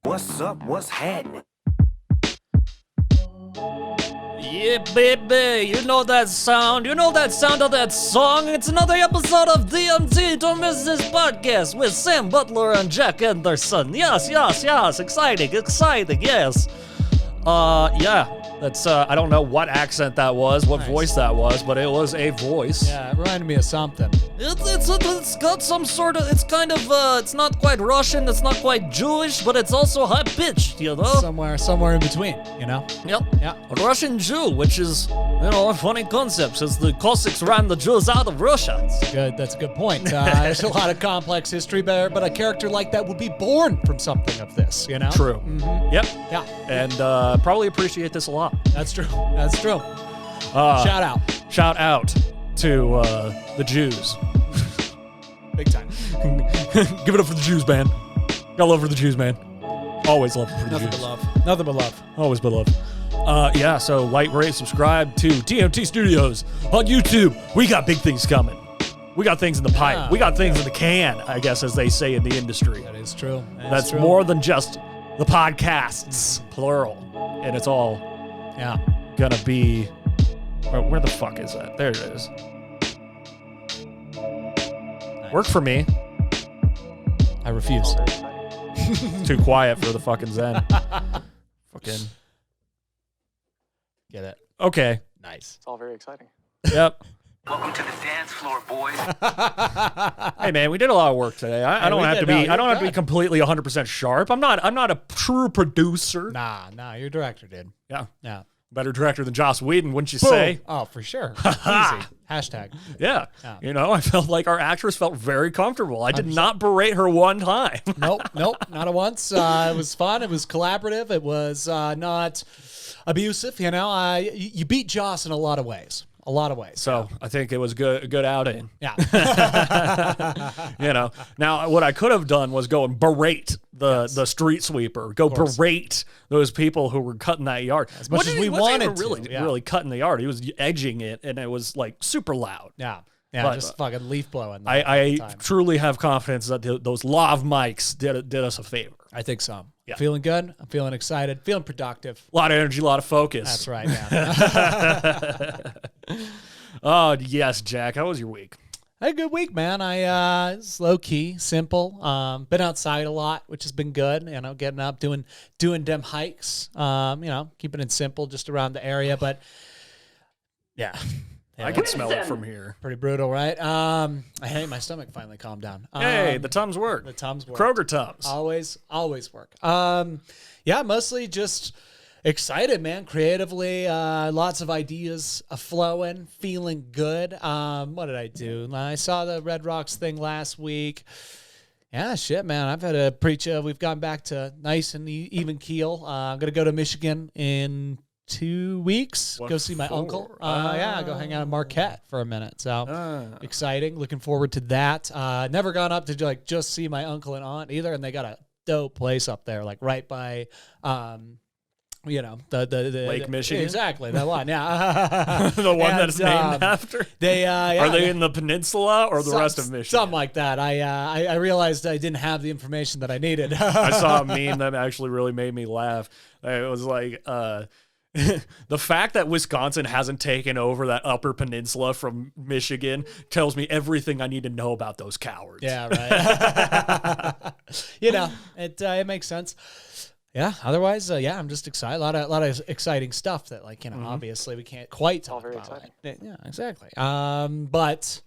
What's up? What's happening? Yeah, baby, you know that sound of that song? It's another episode of DMT, Don't Miss This Podcast with Sam Butler and Jack Anderson. Yes, exciting, yes. That's, I don't know what accent that was, what voice that was, but it was a voice. Yeah, it reminded me of something. It's got some sort of, it's kind of, it's not quite Russian, it's not quite Jewish, but it's also high-pitched, you know? Somewhere in between, you know? Yep. Yeah. A Russian Jew, which is, you know, a funny concept, since the Cossacks ran the Jews out of Russia. That's a good point. There's a lot of complex history there, but a character like that would be born from something of this, you know? True. Mm-hmm. Yep. Yeah. And probably appreciate this a lot. That's true. Shout out to the Jews. big time. Give it up for the Jews, man. Got love for the Jews, man. Always love for the Nothing Jews. but love. Always but love. Yeah, so like, rate, subscribe to DMT Studios on YouTube. We got big things coming. We got things in the pipe. Yeah, we got things in the can, I guess, as they say in the industry. That is true. That's more than just the podcasts, plural. And it's all gonna be... Where the fuck is that? There it is. Nice. Work for me. I refuse. Too quiet for the fucking Zen. Fucking... Get it. Okay. Nice. It's all very exciting. Yep. Welcome to the dance floor, boys. Hey man, we did a lot of work today. I don't have to be. I don't have to be completely 100% sharp. I'm not a true producer. Nah, your director did. Yeah. Better director than Joss Whedon, wouldn't you Boom. say? Oh, for sure. Easy. Hashtag. Yeah. Yeah. You know, I felt like our actress felt very comfortable. I did not berate her one time. Nope, not at once. It was fun. It was collaborative. It was not abusive. You know, you beat Joss in a lot of ways. So I think it was a good outing. Yeah. You know, now what I could have done was go and berate the street sweeper. Go berate those people who were cutting that yard. As much as we wanted to. Really cutting the yard. He was edging it, and it was like super loud. Yeah, But, just fucking leaf blowing. I truly have confidence that those lav mics did us a favor. I think so. Yeah. Feeling good. I'm feeling excited. Feeling productive. A lot of energy, a lot of focus. That's right, man. Oh, yes, Jack. How was your week? I had a good week, man. It's low key, simple. Been outside a lot, which has been good. You know, getting up, doing them hikes. You know, keeping it simple, just around the area. But yeah, I can smell it from here. pretty brutal, right? Hey, my stomach finally calmed down. Hey, the Tums work. The Tums work. Kroger Tums. Always work. Yeah, mostly just excited, man. Creatively, lots of ideas flowing, feeling good. What did I do? I saw the Red Rocks thing last week. Yeah, shit, man. I've had a preach. We've gone back to nice and even keel. I'm gonna go to Michigan in 2 weeks. What go see my for? uncle. Yeah, go hang out in Marquette for a minute. So exciting. Looking forward to that. Never gone up to just see my uncle and aunt either, and they got a dope place up there, like right by you know, the Lake Michigan? Exactly, that one, yeah. The one And, that's named after? They Are they in the peninsula or the rest of Michigan? Something like that. I realized I didn't have the information that I needed. I saw a meme that actually really made me laugh. It was like, the fact that Wisconsin hasn't taken over that upper peninsula from Michigan tells me everything I need to know about those cowards. Yeah, right. You know, it makes sense. Yeah. Otherwise, yeah, I'm just excited. A lot of exciting stuff that, like, you know, obviously we can't quite talk very about. exciting. Yeah, exactly. But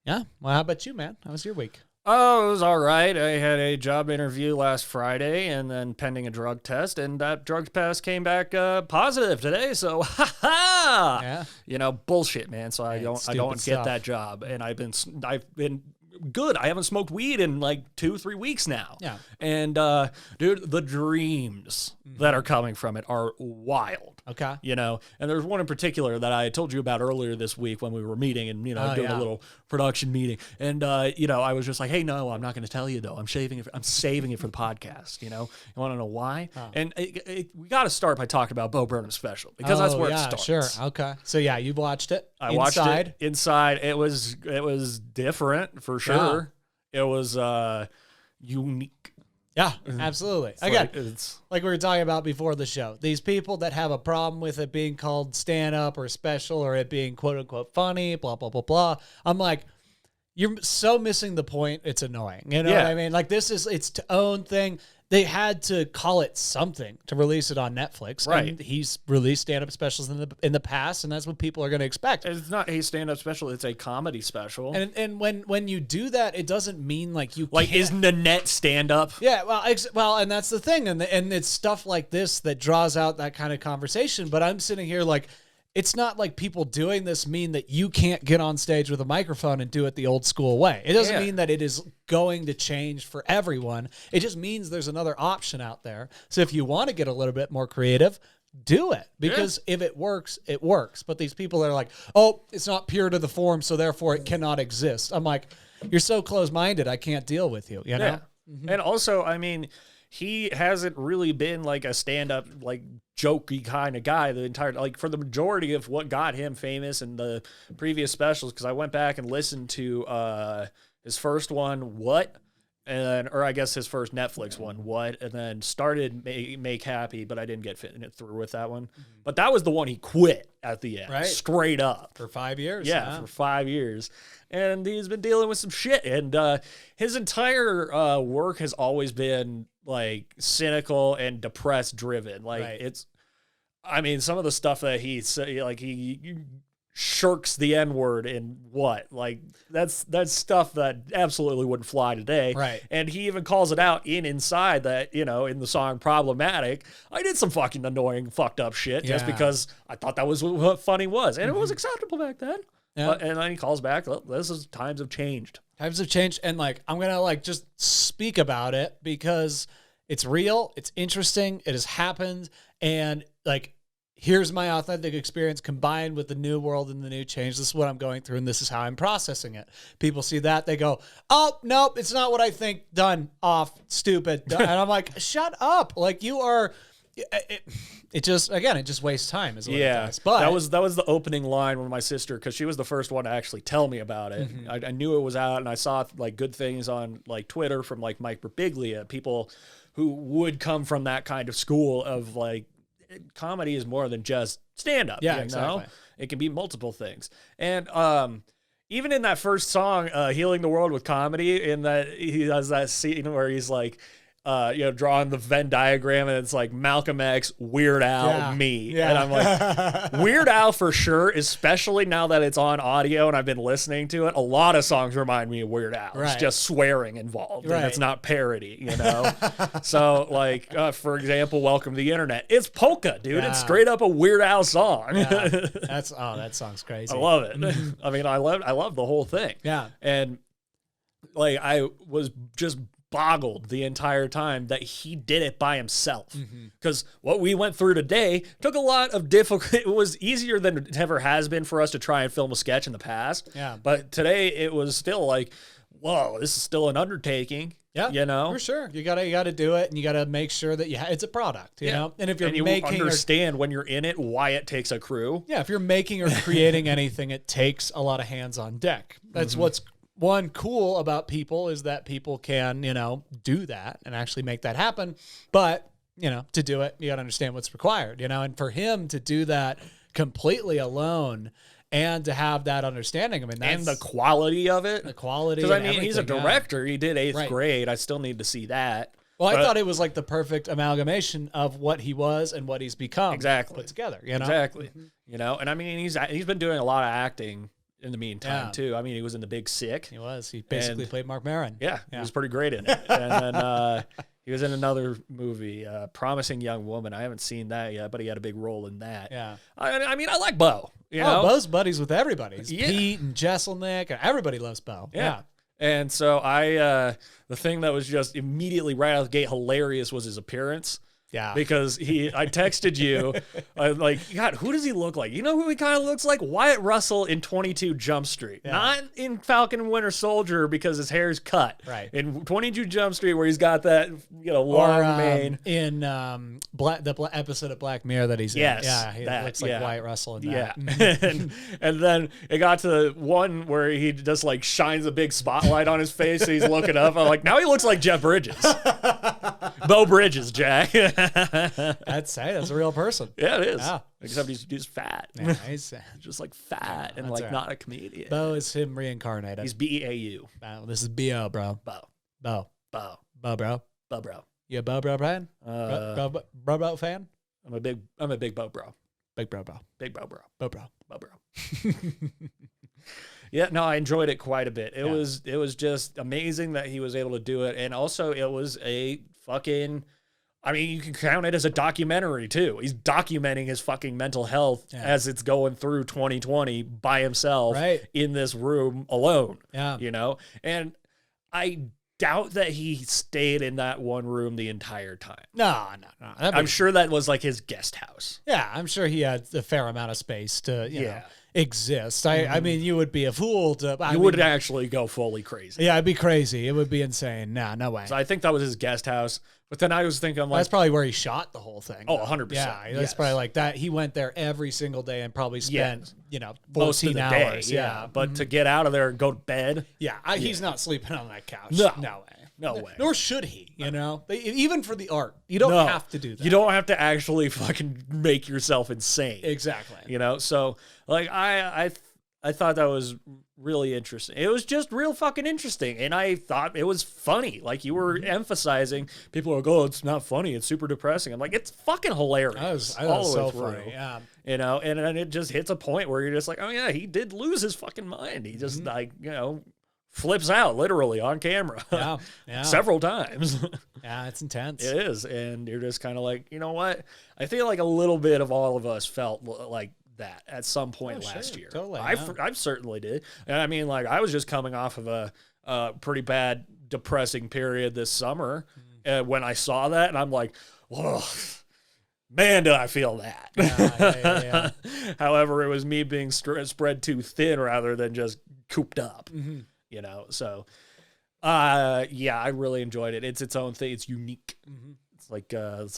yeah. Well, how about you, man? How was your week? Oh, it was all right. I had a job interview last Friday and then pending a drug test, and that drug test came back positive today. So, Yeah. You know, bullshit, man. So I don't stupid get stuff. that job, and I've been good. I haven't smoked weed in like 2-3 weeks now. Yeah. And dude, the dreams that are coming from it are wild. Okay. You know, and there's one in particular that I told you about earlier this week when we were meeting and, you know, doing a little production meeting. And, you know, I was just like, hey, no, I'm not going to tell you, though. I'm saving it for the podcast. You know, you want to know why? Oh. And we got to start by talking about Bo Burnham special because that's where it starts. Sure. Okay. So yeah, you watched it. I watched it inside. It was different for sure. It was unique. Yeah, absolutely. It's Again, it's like we were talking about before the show, these people that have a problem with it being called stand-up or special or it being quote-unquote funny, blah, blah, blah, blah. I'm like, you're so missing the point. It's annoying. You know what I mean? Like, this is its own thing. They had to call it something to release it on Netflix. Right. And he's released stand-up specials in the past, and that's what people are going to expect. it's not a stand-up special. It's a comedy special. And when you do that, it doesn't mean like you like, can't. is Nanette stand-up? Yeah, well, and that's the thing, and it's stuff like this that draws out that kind of conversation. But I'm sitting here like, it's not like people doing this mean that you can't get on stage with a microphone and do it the old school way. It doesn't mean that it is going to change for everyone. It just means there's another option out there. So if you want to get a little bit more creative, do it, because if it works, it works. But these people are like, oh, it's not pure to the form, so therefore it cannot exist. I'm like, you're so close-minded, I can't deal with you, you know? Yeah. And also, I mean, he hasn't really been like a stand-up, like, jokey kind of guy the entire, like, for the majority of what got him famous in the previous specials, because I went back and listened to his first one, What? And then, or I guess his first Netflix one, What? And then started Make Happy, but I didn't get it through with that one. But that was the one he quit at the end, Right. straight up. For 5 years. Yeah, for 5 years. And he's been dealing with some shit. And his entire work has always been, like, cynical and depressed driven. Like, it's, I mean, some of the stuff that he say, like, he shirks the N-word in What? Like, that's stuff that absolutely wouldn't fly today. Right. And he even calls it out Inside that, you know, in the song Problematic, I did some fucking annoying, fucked up shit just because I thought that was what funny was. And it was acceptable back then. Yeah. And then he calls back, "Look, times have changed. Times have changed, and like, I'm gonna like just speak about it because it's real, it's interesting, it has happened, and like, here's my authentic experience combined with the new world and the new change. This is what I'm going through, and this is how I'm processing it. People see that, they go, oh, nope, it's not what I think. Done. Off. Stupid. Done. And I'm like, shut up. Like, you are... It just, again, it just wastes time is what it does. But that was the opening line when my sister, because she was the first one to actually tell me about it. I knew it was out, and I saw like good things on like Twitter from like Mike Birbiglia, people who would come from that kind of school of like, comedy is more than just stand-up. Yeah, you exactly. know? It can be multiple things. And even in that first song, Healing the World with Comedy, in that he has that scene where he's like, drawing the Venn diagram, and it's like Malcolm X, Weird Al, me. Yeah. And I'm like, Weird Al for sure, especially now that it's on audio and I've been listening to it. A lot of songs remind me of Weird Al. Right. It's just swearing involved, Right. and it's not parody, you know? So, like, for example, Welcome to the Internet. It's polka, dude. Yeah. It's straight up a Weird Al song. Yeah. That song's crazy. I love it. I mean, I love the whole thing. Yeah. And, like, I was just boggled the entire time that he did it by himself, because what we went through today took a lot of difficult. It was easier than it ever has been for us to try and film a sketch in the past. Yeah. But today it was still like, whoa, this is still an undertaking. Yeah, you know, for sure. You gotta do it, and you gotta make sure that it's a product. You know, and if you're you making understand when you're in it why it takes a crew. Yeah, if you're making or creating anything, it takes a lot of hands on deck. That's what's one cool about people, is that people can, do that and actually make that happen. But, to do it, you got to understand what's required, and for him to do that completely alone and to have that understanding, I mean, that's... And the quality of it. The quality. Because, I mean, he's a director. He did 8th Right. grade. I still need to see that. Well, I thought it was like the perfect amalgamation of what he was and what he's become. Exactly. Put together, Exactly. And I mean, he's been doing a lot of acting in the meantime, too. I mean, he was in The Big Sick. He was. He basically played Mark Maron. Yeah, he was pretty great in it. And then he was in another movie, Promising Young Woman. I haven't seen that yet, but he had a big role in that. Yeah. I mean, I like Bo. You know? Bo's buddies with everybody. It's Yeah. Pete and Jesselnick. Everybody loves Bo. Yeah. And so the thing that was just immediately right out of the gate hilarious was his appearance. Yeah. Because I texted you, like, God, who does he look like? You know who he kind of looks like? Wyatt Russell in 22 Jump Street. Yeah. Not in Falcon and Winter Soldier because his hair's cut. Right. In 22 Jump Street where he's got that, long mane. In the episode of Black Mirror that he's Yes, in. Yeah, he that, looks like Wyatt Russell in Yeah. that. and then it got to the one where he just like shines a big spotlight on his face and he's looking up. I'm like, now he looks like Jeff Bridges. Bo Bridges, Jack. That's a real person. Yeah, it is. Yeah. Except he's just fat. Yeah, he's, just like fat and that's like right. not a comedian. Bo is him reincarnated. He's BAU. This is Bo, bro. Bo. Bo, Bo. bro. Bro. You a Bo fan? Bro fan? I'm a big Bo bro. Big bro. Big Bo bro. Bo bro. Bo bro. Yeah, no, I enjoyed it quite a bit. It was just amazing that he was able to do it. And also it was a fucking, I mean, you can count it as a documentary too. He's documenting his fucking mental health as it's going through 2020 by himself in this room alone. Yeah. And I doubt that he stayed in that one room the entire time. No. I'm sure that was like his guest house. Yeah, I'm sure he had a fair amount of space to, you know, exist. I mean, you would be a fool to... You would actually go fully crazy. Yeah, it'd be crazy. It would be insane. No way. So I think that was his guest house. But then I was thinking, I'm like... That's probably where he shot the whole thing. Oh, 100%. Yeah, that's probably like that. He went there every single day and probably spent, 14 most of the hours. day. Yeah. But to get out of there and go to bed... Yeah, he's not sleeping on that couch. No. No way. No way. Nor should he, Even for for the art. You don't have to do that. You don't have to actually fucking make yourself insane. Exactly. So like I thought that was really interesting. It was just real fucking interesting. And I thought it was funny. Like you were emphasizing, people are like, oh, it's not funny. It's super depressing. I'm like, it's fucking hilarious. I was so funny. Yeah. And then it just hits a point where you're just like, oh yeah, he did lose his fucking mind. He just flips out literally on camera. Yeah. Several times. Yeah, it's intense. It is. And you're just kind of like, you know what? I feel like a little bit of all of us felt like that at some point last year. Totally. I certainly did. And I mean, like, I was just coming off of a pretty bad, depressing period this summer when I saw that, and I'm like, whoa. Man, did I feel that. Yeah. However, it was me being spread too thin rather than just cooped up. So I really enjoyed it. It's its own thing. It's unique. It's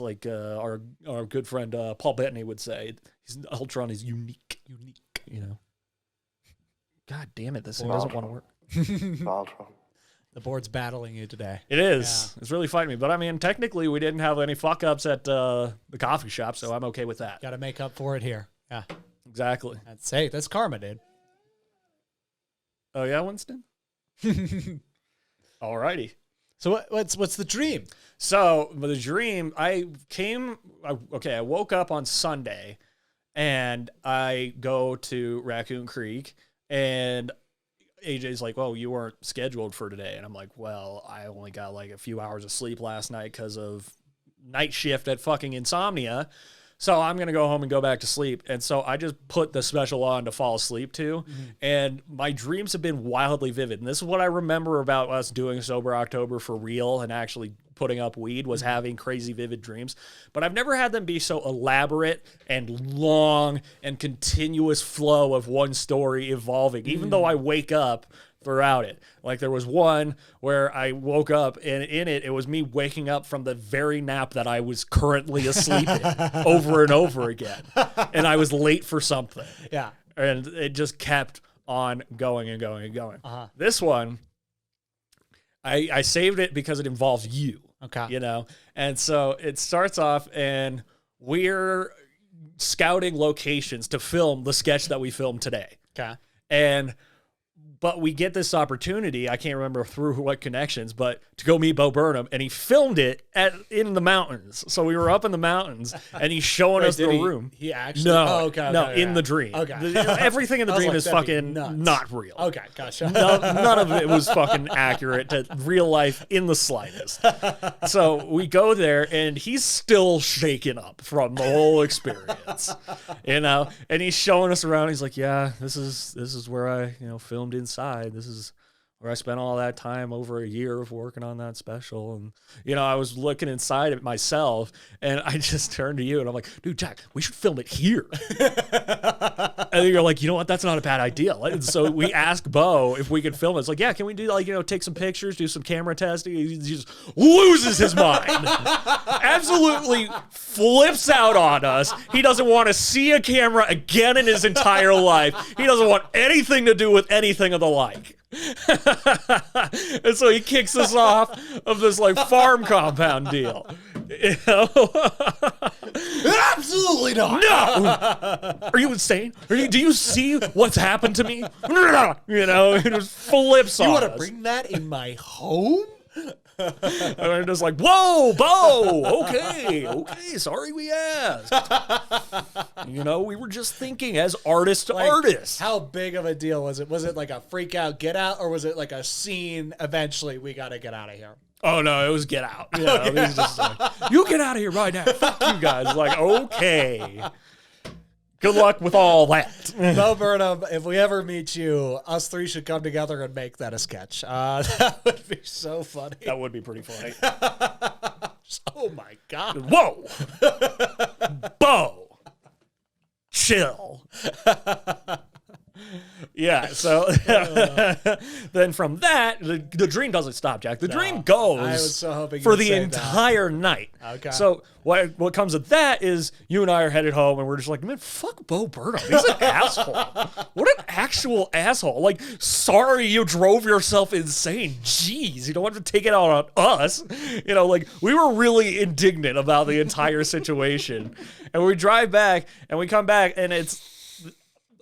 like our good friend Paul Bettany would say, Ultron is unique. God damn it, this thing doesn't want to work. Ultron. The board's battling you today. It is. Yeah. It's really fighting me. But I mean, technically, we didn't have any fuck ups at the coffee shop, so I'm okay with that. Got to make up for it here. Yeah, exactly. That's karma, dude. Oh yeah, Winston. Alrighty. So what's the dream? So the dream, I woke up on Sunday, and I go to Raccoon Creek, and AJ's like, well, you weren't scheduled for today. And I'm like, well, I only got like a few hours of sleep last night because of night shift at fucking Insomnia. So I'm going to go home and go back to sleep. And so I just put the special on to fall asleep to. And my dreams have been wildly vivid. And this is what I remember about us doing Sober October for real and actually putting up weed, was having crazy vivid dreams. But I've never had them be so elaborate and long and continuous flow of one story evolving, even though I wake up throughout it. Like there was one where I woke up, and in it was me waking up from the very nap that I was currently asleep in over and over again. And I was late for something. Yeah. And it just kept on going and going and going. This one, I saved it because it involves you. Okay. And so it starts off, and we're scouting locations to film the sketch that we filmed today. Okay. But we get this opportunity, I can't remember through what connections, but to go meet Bo Burnham, and he filmed it in the mountains. So we were up in the mountains, and he's showing us the room. He actually? No, in the dream. Okay. Everything in the dream is fucking not real. Okay, gotcha. None of it was fucking accurate to real life in the slightest. So we go there, and he's still shaken up from the whole experience, and he's showing us around. He's like, yeah, this is where I, filmed inside. This is where I spent all that time, over a year of working on that special. And, you know, I was looking inside it myself, and I just turned to you and I'm like, dude, Jack, we should film it here. And you're like, you know what? That's not a bad idea. And so we asked Bo if we could film it. It's like, yeah, can we do, like, you know, take some pictures, do some camera testing? He just loses his mind. Absolutely flips out on us. He doesn't want to see a camera again in his entire life. He doesn't want anything to do with anything of the like. And so he kicks us off of this like farm compound deal. You know? Absolutely not. No. Are you insane? Do you see what's happened to me? You know, it just flips on us. You want to bring that in my home? And I'm just like, whoa, Bo, okay, sorry we asked. You know, we were just thinking as artist to artist. How big of a deal was it? Was it like a freak out, get out, or was it like a scene, eventually, we got to get out of here? Oh, no, it was get out. You know, he's just like, you get out of here right now. Fuck you guys. Like, okay. Good luck with all that. Bo Burnham, if we ever meet you, us three should come together and make that a sketch. That would be so funny. That would be pretty funny. Oh, my God. Whoa. Bo. Chill. Yeah, so then from that, the dream doesn't stop, Jack. The dream goes I was so hoping for you'd the say entire night. Okay. So what comes of that is you and I are headed home, and we're just like, man, fuck Bo Burnham. He's an asshole. What an actual asshole. Like, sorry you drove yourself insane. Jeez, you don't want to take it out on us. You know, like, we were really indignant about the entire situation. And we drive back, and we come back, and it's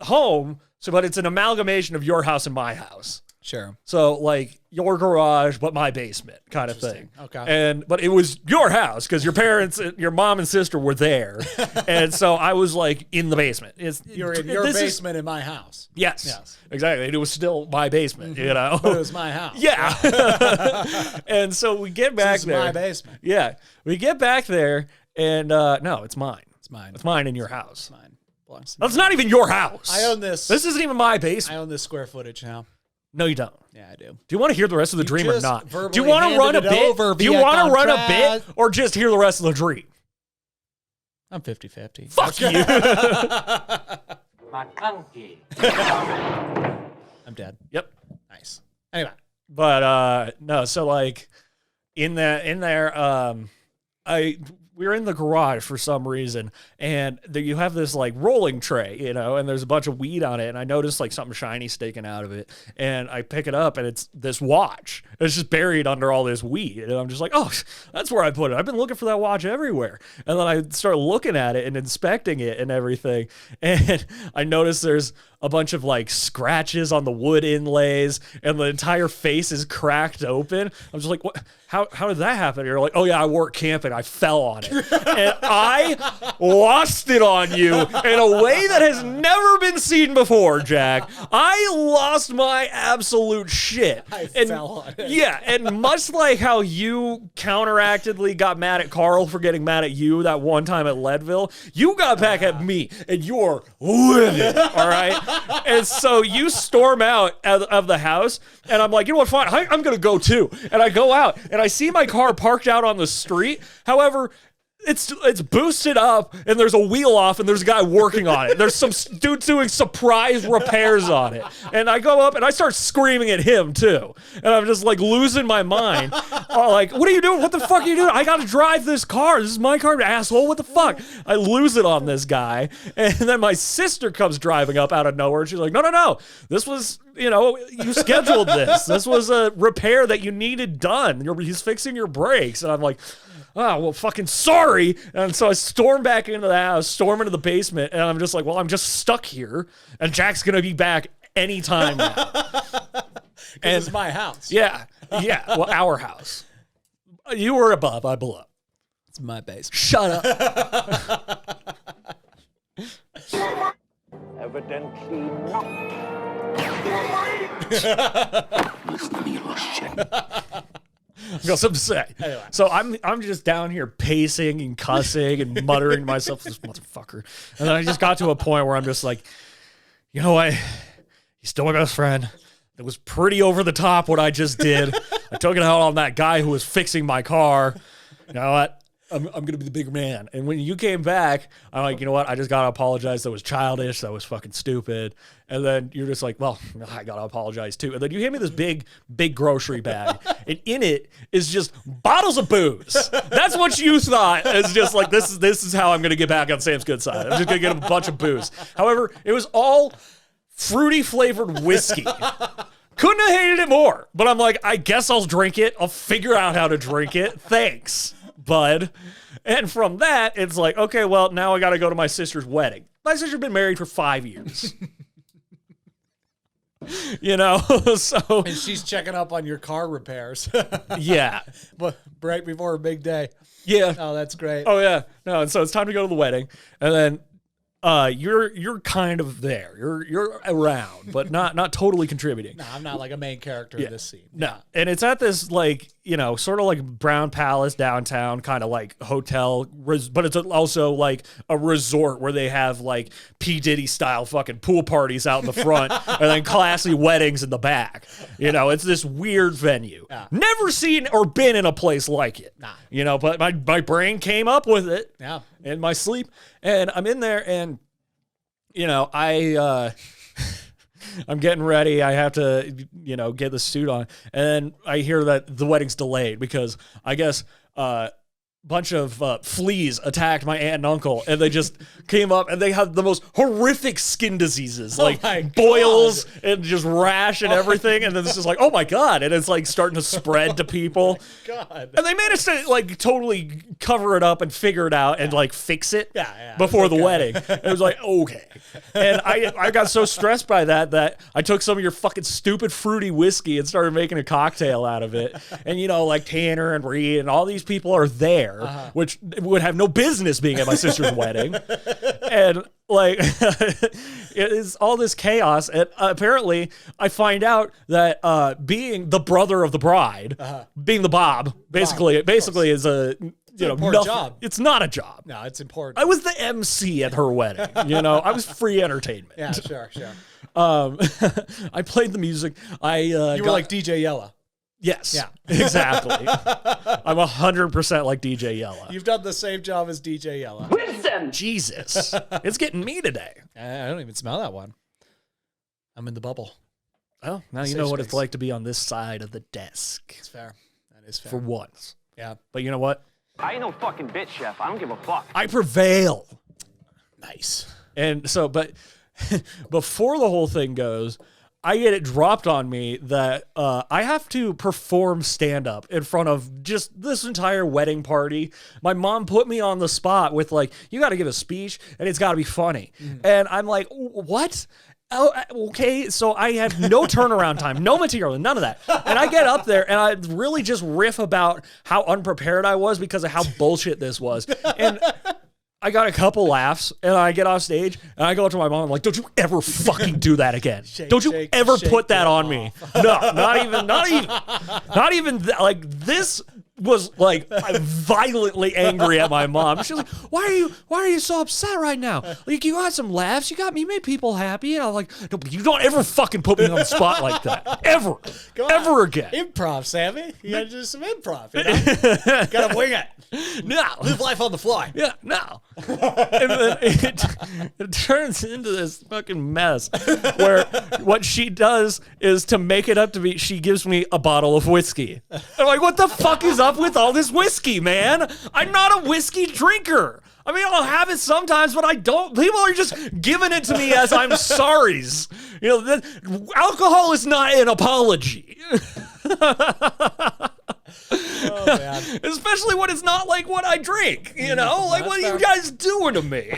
home. So, but it's an amalgamation of your house and my house. Sure. So, like, your garage, but my basement kind of thing. Okay. But it was your house because your parents, your mom and sister were there. And so I was, like, in the basement. You're in your basement in my house. Yes. Exactly. It was still my basement, you know? But it was my house. Yeah. And so we get back there. It's my basement. Yeah. We get back there, and no, it's mine. It's mine. It's mine in your house. It's mine. Belongs to me. That's not even your house. I own this. This isn't even my basement. I own this square footage now. No, you don't. Yeah, I do. Do you want to hear the rest of the dream or just not? verbally Do you want to run a handed it bit? over Do you via want to run a contract. bit or just hear the rest of the dream? I'm 50-50. Fuck you. I'm dead. Yep. Nice. Anyway. But no, so like in there, we were in the garage for some reason, and you have this like rolling tray, you know, and there's a bunch of weed on it, and I noticed like something shiny sticking out of it, and I pick it up, and it's this watch. It's just buried under all this weed, and I'm just like, oh, that's where I put it. I've been looking for that watch everywhere, and then I start looking at it and inspecting it and everything, and I notice there's a bunch of like scratches on the wood inlays, and the entire face is cracked open. I'm just like, what? How did that happen? And you're like, oh yeah, I wore it camping. I fell on it, and I lost it on you in a way that has never been seen before, Jack. I lost my absolute shit. I fell on it. Yeah, and much like how you counteractedly got mad at Carl for getting mad at you that one time at Leadville, you got back at me, and you're livid, all right? And so you storm out of the house, and I'm like, you know what, fine, I'm going to go too. And I go out, and I see my car parked out on the street. However, it's boosted up, and there's a wheel off, and there's a guy working on it. There's some dude doing surprise repairs on it. And I go up, and I start screaming at him, too. And I'm just, like, losing my mind. Like, what are you doing? What the fuck are you doing? I gotta drive this car. This is my car, asshole. What the fuck? I lose it on this guy. And then my sister comes driving up out of nowhere, and she's like, no. This was, you know, you scheduled this. This was a repair that you needed done. He's fixing your brakes. And I'm like, oh, well, fucking sorry. And so I storm back into the house, storm into the basement, and I'm just like, well, I'm just stuck here, and Jack's going to be back anytime now. And it's my house. Yeah. Well, our house. You were above, I below. It's my basement. Shut up. Evidently not. Listen to me, you little shit. I've got something to say. Anyway. So I'm just down here pacing and cussing and muttering to myself, this motherfucker. And then I just got to a point where I'm just like, you know what? He's still my best friend. It was pretty over the top what I just did. I took it out on that guy who was fixing my car. You know what? I'm going to be the bigger man. And when you came back, I'm like, you know what? I just got to apologize. That was childish. That was fucking stupid. And then you're just like, well, I got to apologize too. And then you hand me this big grocery bag. And in it is just bottles of booze. That's what you thought. It's just like, this is how I'm going to get back on Sam's good side. I'm just going to get him a bunch of booze. However, it was all fruity flavored whiskey. Couldn't have hated it more. But I'm like, I guess I'll drink it. I'll figure out how to drink it. Thanks, bud. And from that, it's like, okay, well, now I got to go to my sister's wedding. My sister's been married for 5 years. You know, so. And she's checking up on your car repairs. Yeah. But right before a big day. Yeah. Oh, that's great. Oh, yeah. No, and so it's time to go to the wedding. And then you're kind of there. You're around, but not totally contributing. No, I'm not like a main character in this scene. No. And it's at this, like, you know, sort of like Brown Palace downtown, kind of like hotel, but it's also like a resort where they have like P. Diddy style fucking pool parties out in the front and then classy weddings in the back. You know, it's this weird venue. Yeah. Never seen or been in a place like it. Nah. You know, but my brain came up with it. Yeah. In my sleep, and I'm in there, and you know, I'm getting ready. I have to, you know, get the suit on, and then I hear that the wedding's delayed because I guess bunch of fleas attacked my aunt and uncle, and they just came up and they had the most horrific skin diseases, like boils and just rash and everything. And then this is like, oh my God. And it's like starting to spread to people. God. And they managed to like totally cover it up and figure it out and like fix it before the wedding. And it was like, okay. And I got so stressed by that I took some of your fucking stupid fruity whiskey and started making a cocktail out of it. And you know, like Tanner and Reed and all these people are there. Which would have no business being at my sister's wedding. And like, it is all this chaos. And apparently I find out that being the brother of the bride, being the Bob, basically is a, you know, job. It's not a job. No, it's important. I was the MC at her wedding. You know, I was free entertainment. Yeah, sure. I played the music. You were like DJ Yella. Yes. Yeah. Exactly. I'm 100% like DJ Yella. You've done the same job as DJ Yella. Listen! Jesus. It's getting me today. I don't even smell that one. I'm in the bubble. Oh, now you know what it's like to be on this side of the desk. It's fair. That is fair. For once. Yeah. But you know what? I ain't no fucking bitch, chef. I don't give a fuck. I prevail. Nice. And so, but before the whole thing goes, I get it dropped on me that I have to perform stand-up in front of just this entire wedding party. My mom put me on the spot with like, you got to give a speech and it's got to be funny. And I'm like, what? Oh, okay. So I have no turnaround time, no material, none of that. And I get up there and I really just riff about how unprepared I was because of how bullshit this was. And I got a couple laughs, and I get off stage, and I go up to my mom, I'm like, don't you ever fucking do that again. Don't you ever put that on me. No, not even like this was like, I'm violently angry at my mom. She's like, why are you so upset right now? Like, you got some laughs, you made people happy, and I'm like, no, you don't ever fucking put me on the spot like that. Ever. Ever again. Improv, Sammy. You gotta do some improv. You know? Gotta wing it. No. Live life on the fly. Yeah, no. And then it turns into this fucking mess where what she does is to make it up to me, she gives me a bottle of whiskey. I'm like, what the fuck is up with all this whiskey, man? I'm not a whiskey drinker. I mean, I'll have it sometimes, but I don't. People are just giving it to me as I'm sorries. You know, alcohol is not an apology. Oh, man. Especially when it's not like what I drink, you know? Like, what are you guys doing to me?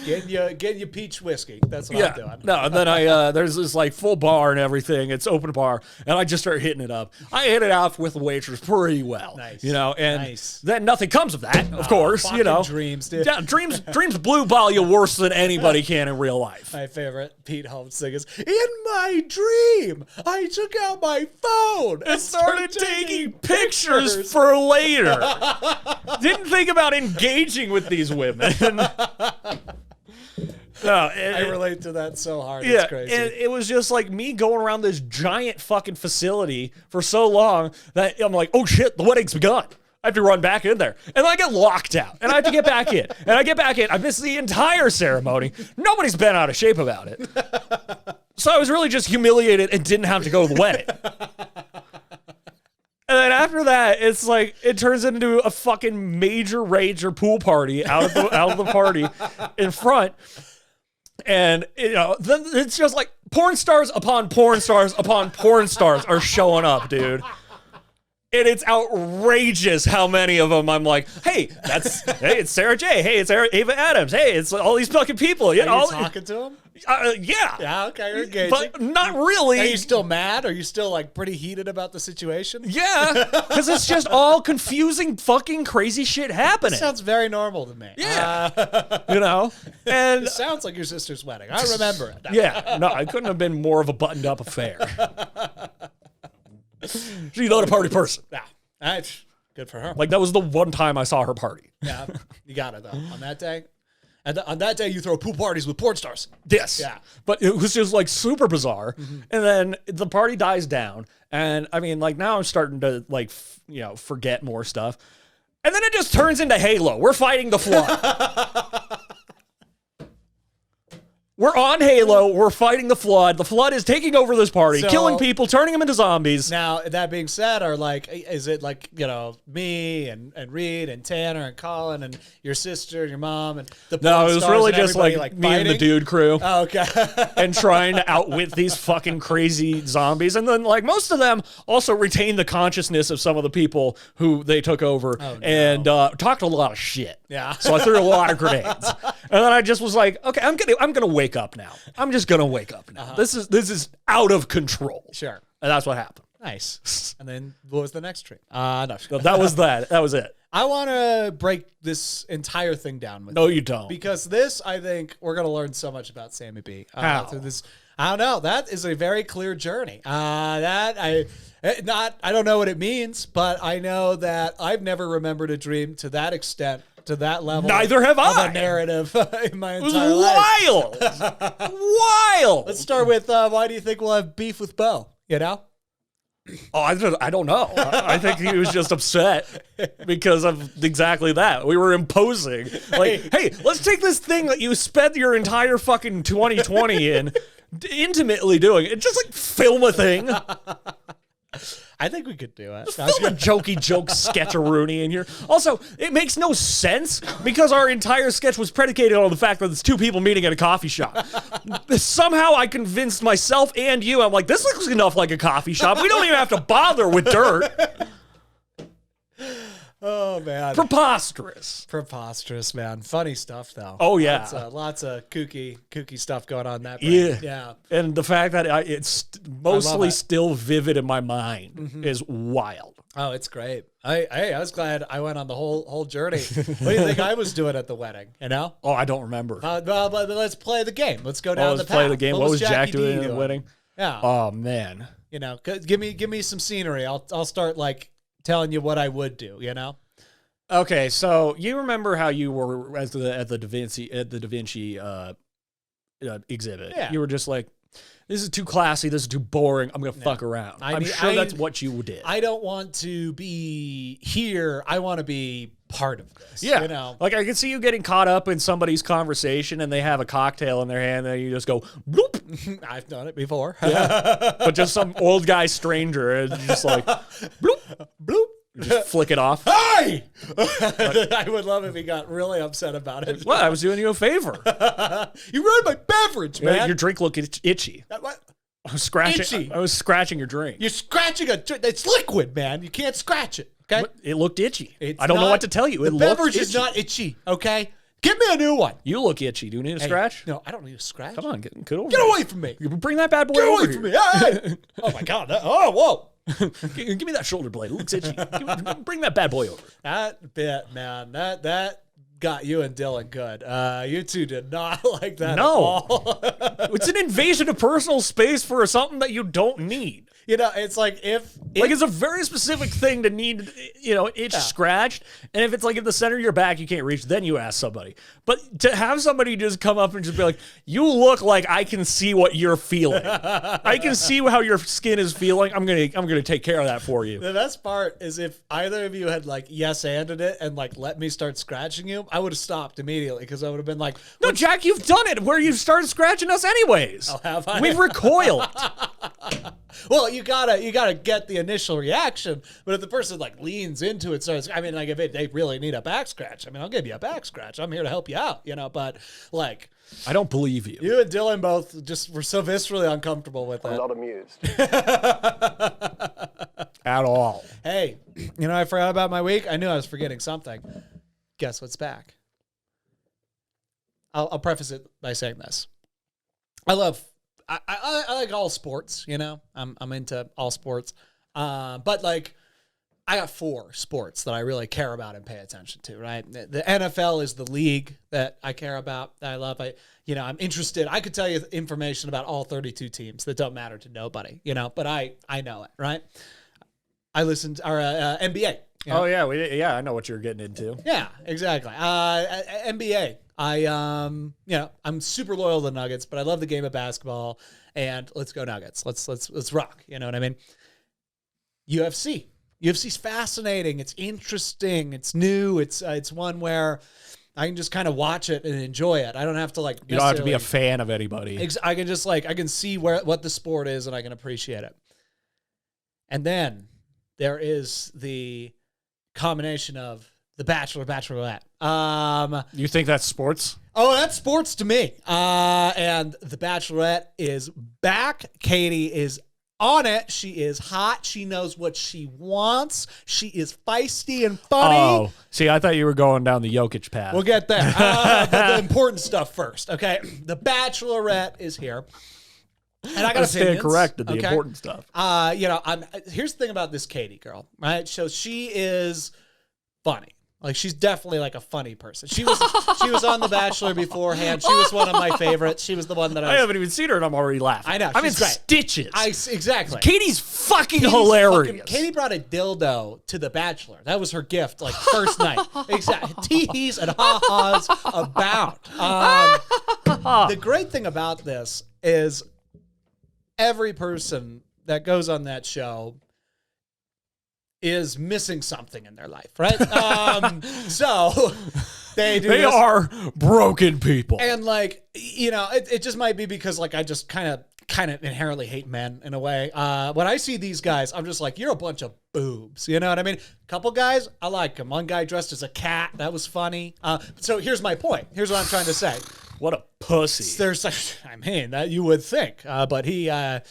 Getting you peach whiskey. That's what I'm doing. No, and then there's this like full bar and everything. It's open bar, and I just start hitting it up. I hit it off with the waitress pretty well. Nice. You know, and then nothing comes of that, of course, you know. Dreams, dude. Yeah, dreams blue ball you worse than anybody can in real life. My favorite Pete Holmes thing is, in my dream, I took out my phone and started taking pictures for later. Didn't think about engaging with these women. I relate to that so hard. Yeah, It's crazy. and it was just like me going around this giant fucking facility for so long that I'm like, oh shit, the wedding's begun. I have to run back in there. And then I get locked out. And I have to get back in. And I get back in. I miss the entire ceremony. Nobody's been out of shape about it. So I was really just humiliated and didn't have to go to the wedding. And then after that, it's like it turns into a fucking major rager pool party out of the party in front. And then it's just like porn stars upon porn stars upon porn stars are showing up, dude. And it's outrageous how many of them I'm like, hey, it's Sarah J. Hey, it's Ava Adams. Hey, it's all these fucking people. Are you talking to them? Yeah. Yeah, okay, you're engaging. But not really. Are you still mad? Are you still like pretty heated about the situation? Yeah, because it's just all confusing fucking crazy shit happening. Sounds very normal to me. Yeah. And It sounds like your sister's wedding. I remember it. yeah, no, it couldn't have been more of a buttoned up affair. She's not a party person. Yeah, that's good for her. Like, that was the one time I saw her party. Yeah, you got it though. On that day, on that day, you throw pool parties with porn stars. Yes. Yeah. But it was just like super bizarre. And then the party dies down. And I mean, like, now I'm starting to like, forget more stuff. And then it just turns into Halo. We're fighting the flood. We're on Halo. We're fighting the flood. The flood is taking over this party, killing people, turning them into zombies. Now, that being said, is it like, me and Reed and Tanner and Colin and your sister and your mom and the No, porn it was stars really and just everybody, like me and the fighting? dude crew. Oh, okay. And trying to outwit these fucking crazy zombies. And then, like, most of them also retained the consciousness of some of the people who they took over and talked a lot of shit. Yeah. So I threw a lot of grenades. And then I just was like, okay, I'm gonna wake up now. I'm just gonna wake up now. This is out of control. Sure. And that's what happened. Nice. And then what was the next tree? No. So that was that. That was it. I want to break this entire thing down with No, you don't. because this, I think, we're going to learn so much about Sammy B. How? Through this. I don't know. That is a very clear journey. I don't know what it means, but I know that I've never remembered a dream to that extent, to that level. Neither have of I. a narrative in my It was entire life. wild. Wild. Let's start with why do you think we'll have beef with Bo? You know? Oh, I don't know. I think he was just upset because of exactly that. We were imposing. Like, hey, let's take this thing that you spent your entire fucking 2020 in intimately doing it. Just like film a thing. I think we could do it. Film a jokey joke sketch-a-rooney in here. Also, it makes no sense because our entire sketch was predicated on the fact that it's two people meeting at a coffee shop. Somehow I convinced myself and you, I'm like, this looks enough like a coffee shop. We don't even have to bother with dirt. Oh, man. Preposterous, man. Funny stuff, though. Oh, yeah. Lots of kooky stuff going on that. Yeah. And the fact that it's mostly still vivid in my mind is wild. Oh, it's great. I was glad I went on the whole journey. What do you think I was doing at the wedding? You know? Oh, I don't remember. But let's play the game. Let's go down the path. Let's play the game. What was Jack Jackie doing D at the wedding? Yeah. Oh, man. You know, give me some scenery. I'll start like telling you what I would do. You know. Okay, so you remember how you were at the Da Vinci exhibit? Yeah. You were just like, this is too classy. This is too boring. I'm gonna fuck around. I'm sure that's what you did. I don't want to be here. I want to be part of this. Yeah, you know, like I can see you getting caught up in somebody's conversation and they have a cocktail in their hand and you just go bloop. I've done it before. Yeah. But just some old guy stranger and just like bloop bloop. Just flick it off. Hey! I would love if he got really upset about it. Well, I was doing you a favor. You ruined my beverage, man. Your drink looked itchy. What? I was scratching. Itchy. I was scratching your drink. You're scratching a drink. It's liquid, man. You can't scratch it. Okay. It looked itchy. It's I don't know not- what to tell you. The beverage is not itchy. Okay. Give me a new one. You look itchy. Do you need a scratch? No, I don't need a scratch. Come on, get over. Get away from me. You bring that bad boy Get over away from me. Hey! Oh my God. Whoa. Give me that shoulder blade. It looks itchy. Bring that bad boy over. That bit, man. That got you and Dylan good. You two did not like that at all. It's an invasion of personal space for something that you don't need. You know, it's like if Like, it's a very specific thing to need, itch scratched. And if it's like in the center of your back, you can't reach, then you ask somebody. But to have somebody just come up and just be like, you look like I can see what you're feeling. I can see how your skin is feeling. I'm gonna take care of that for you. the best part is if either of you had like yes-anded it and like let me start scratching you, I would have stopped immediately because I would have been like, No, Jack, you've done it where you started scratching us anyways. Oh, have I? We've recoiled. well, you gotta get the initial reaction, but if the person like leans into it, starts, I mean, like if they really need a back scratch, I mean, I'll give you a back scratch. I'm here to help you out, but like, I don't believe you. you and Dylan both just were so viscerally uncomfortable with it. I'm not amused. At all. Hey, I forgot about my week. I knew I was forgetting something. Guess what's back? I'll preface it by saying this. I like all sports, I'm into all sports. But like I got 4 sports that I really care about and pay attention to, right? The NFL is the league that I care about, that I love. I'm interested. I could tell you information about all 32 teams that don't matter to nobody, but I know it, right? I listened to our NBA. Oh yeah, I know what you're getting into. Yeah, exactly. NBA. I'm super loyal to the Nuggets, but I love the game of basketball. And let's go Nuggets. Let's rock. You know what I mean? UFC. UFC's fascinating. It's interesting. It's new. It's one where I can just kind of watch it and enjoy it. I don't have to like. You don't have to be a fan of anybody. I can just I can see what the sport is and I can appreciate it. And then there is the combination of The Bachelor, Bachelorette. You think that's sports? Oh, that's sports to me. And The Bachelorette is back. Katie is on it. She is hot. She knows what she wants. She is feisty and funny. Oh, see, I thought you were going down the Jokic path. We'll get there. But the important stuff first, okay? The Bachelorette is here. And I got to stay corrected. The important stuff. Here's the thing about this Katie girl, right? So she is funny. Like she's definitely like a funny person. She was on The Bachelor beforehand. She was one of my favorites. She was the one that I haven't even seen her and I'm already laughing. I know. I'm in she's great. stitches. Exactly. Katie's hilarious. Katie brought a dildo to The Bachelor. That was her gift, like first night. Exactly. Teehees and ha-has about. The great thing about this is every person that goes on that show is missing something in their life, right? So they are broken people. And like, it just might be because like I just kind of inherently hate men in a way. When I see these guys, I'm just like, you're a bunch of boobs. You know what I mean? A couple guys, I like them. One guy dressed as a cat. That was funny. So here's my point. Here's what I'm trying to say. What a pussy. There's, I mean, that you would think, but there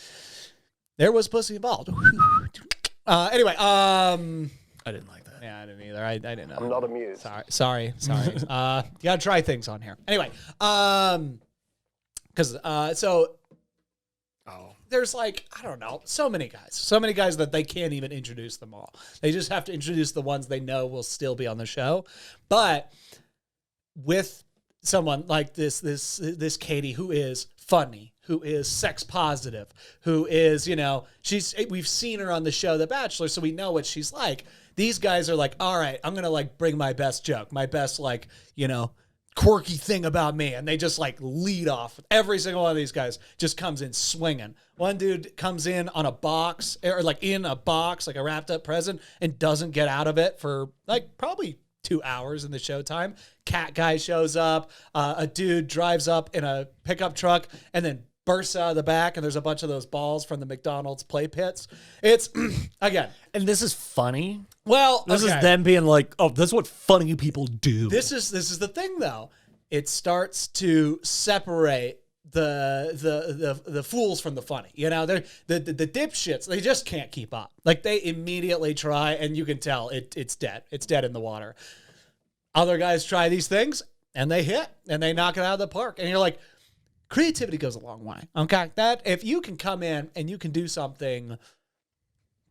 was pussy involved. Anyway, I didn't like that. Yeah, I didn't either. I didn't know. I'm not amused. Sorry. You gotta try things on here. Anyway, there's like, I don't know, so many guys that they can't even introduce them all. They just have to introduce the ones they know will still be on the show. But with someone like this Katie who is funny, who is sex positive, who is, we've seen her on the show The Bachelor, so we know what she's like. These guys are like, all right, I'm going to like bring my best joke, my best like, quirky thing about me. And they just like lead off. Every single one of these guys just comes in swinging. One dude comes in on a box or like in a box, like a wrapped up present and doesn't get out of it for like probably 2 hours in the showtime. Cat guy shows up. A dude drives up in a pickup truck and then bursts out of the back, and there's a bunch of those balls from the McDonald's play pits. It's, again. And this is funny? Well, this is them being like, oh, this is what funny people do. This is the thing, though. It starts to separate the fools from the funny. They're the dipshits, they just can't keep up. Like, they immediately try, and you can tell it's dead. It's dead in the water. Other guys try these things, and they hit, and they knock it out of the park. And you're like, creativity goes a long way. Okay, that if you can come in and you can do something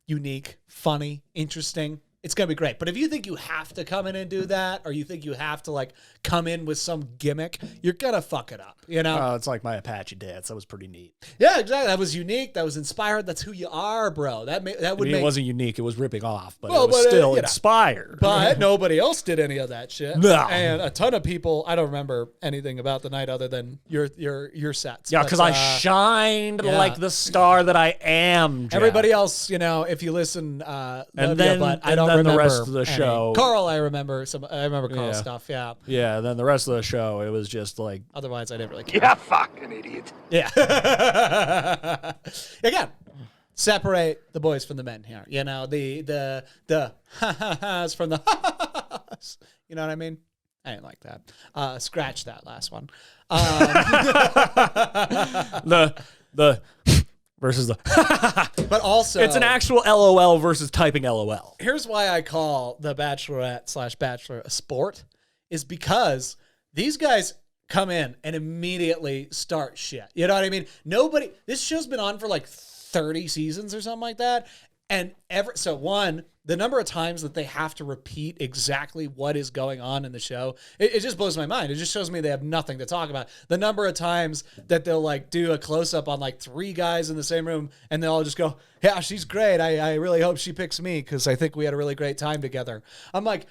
unique, funny, interesting, it's going to be great. But if you think you have to come in and do that, or you think you have to like come in with some gimmick, you're going to fuck it up, you know? It's like my Apache dance. That was pretty neat. Yeah, exactly. That was unique. That was inspired. That's who you are, bro. It wasn't unique. It was ripping off, but Well, it was but, still you know. inspired. But nobody else did any of that shit. No. And a ton of people, I don't remember anything about the night other than your sets. Yeah, But, because I shined yeah. like the star that I am, Jack. everybody else, you know, if you listen, love And ya, then- but I and don't then the remember rest of the any. show. Carl, I remember Carl's Yeah. stuff. Yeah. Yeah, then the rest of the show, it was just like, Otherwise, I didn't really care. Yeah, fucking idiot. Yeah. Again, separate the boys from the men here. You know, the ha-ha-has from the ha-ha-has. You know what I mean? I didn't like that. Scratch that last one. the versus the But also, it's an actual LOL versus typing LOL. here's why I call the Bachelorette/Bachelor a sport, is because these guys come in and immediately start shit. You know what I mean? This show's been on for like 30 seasons or something like that. And the number of times that they have to repeat exactly what is going on in the show, it just blows my mind. It just shows me they have nothing to talk about. The number of times that they'll like do a close up on like 3 guys in the same room and they'll all just go, yeah, she's great. I really hope she picks me because I think we had a really great time together. I'm like,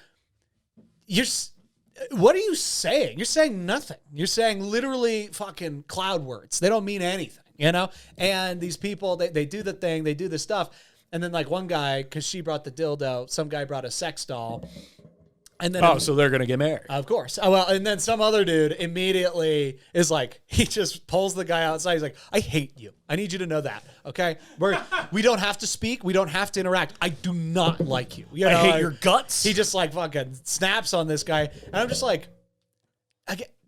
what are you saying? You're saying nothing. You're saying literally fucking cloud words. They don't mean anything, you know? And these people, they do the thing, they do the stuff. And then like one guy, because she brought the dildo, some guy brought a sex doll. And then So they're going to get married. of course. Oh, well, and then some other dude immediately is like, he just pulls the guy outside. He's like, I hate you. I need you to know that. Okay. We don't have to speak. We don't have to interact. I do not like you. You know, I hate your guts. He just like fucking snaps on this guy. And I'm just like,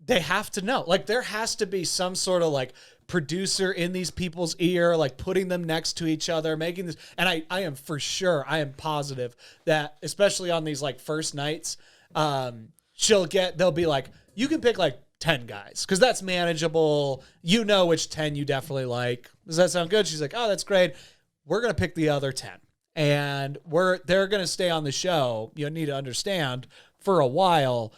they have to know. Like there has to be some sort of like producer in these people's ear, like putting them next to each other, making this. And I am I am positive that especially on these like first nights, they'll be like, you can pick like 10 guys because that's manageable. You know which 10 you definitely like. Does that sound good? She's like, oh, that's great. We're going to pick the other 10 and they're going to stay on the show. You need to understand for a while.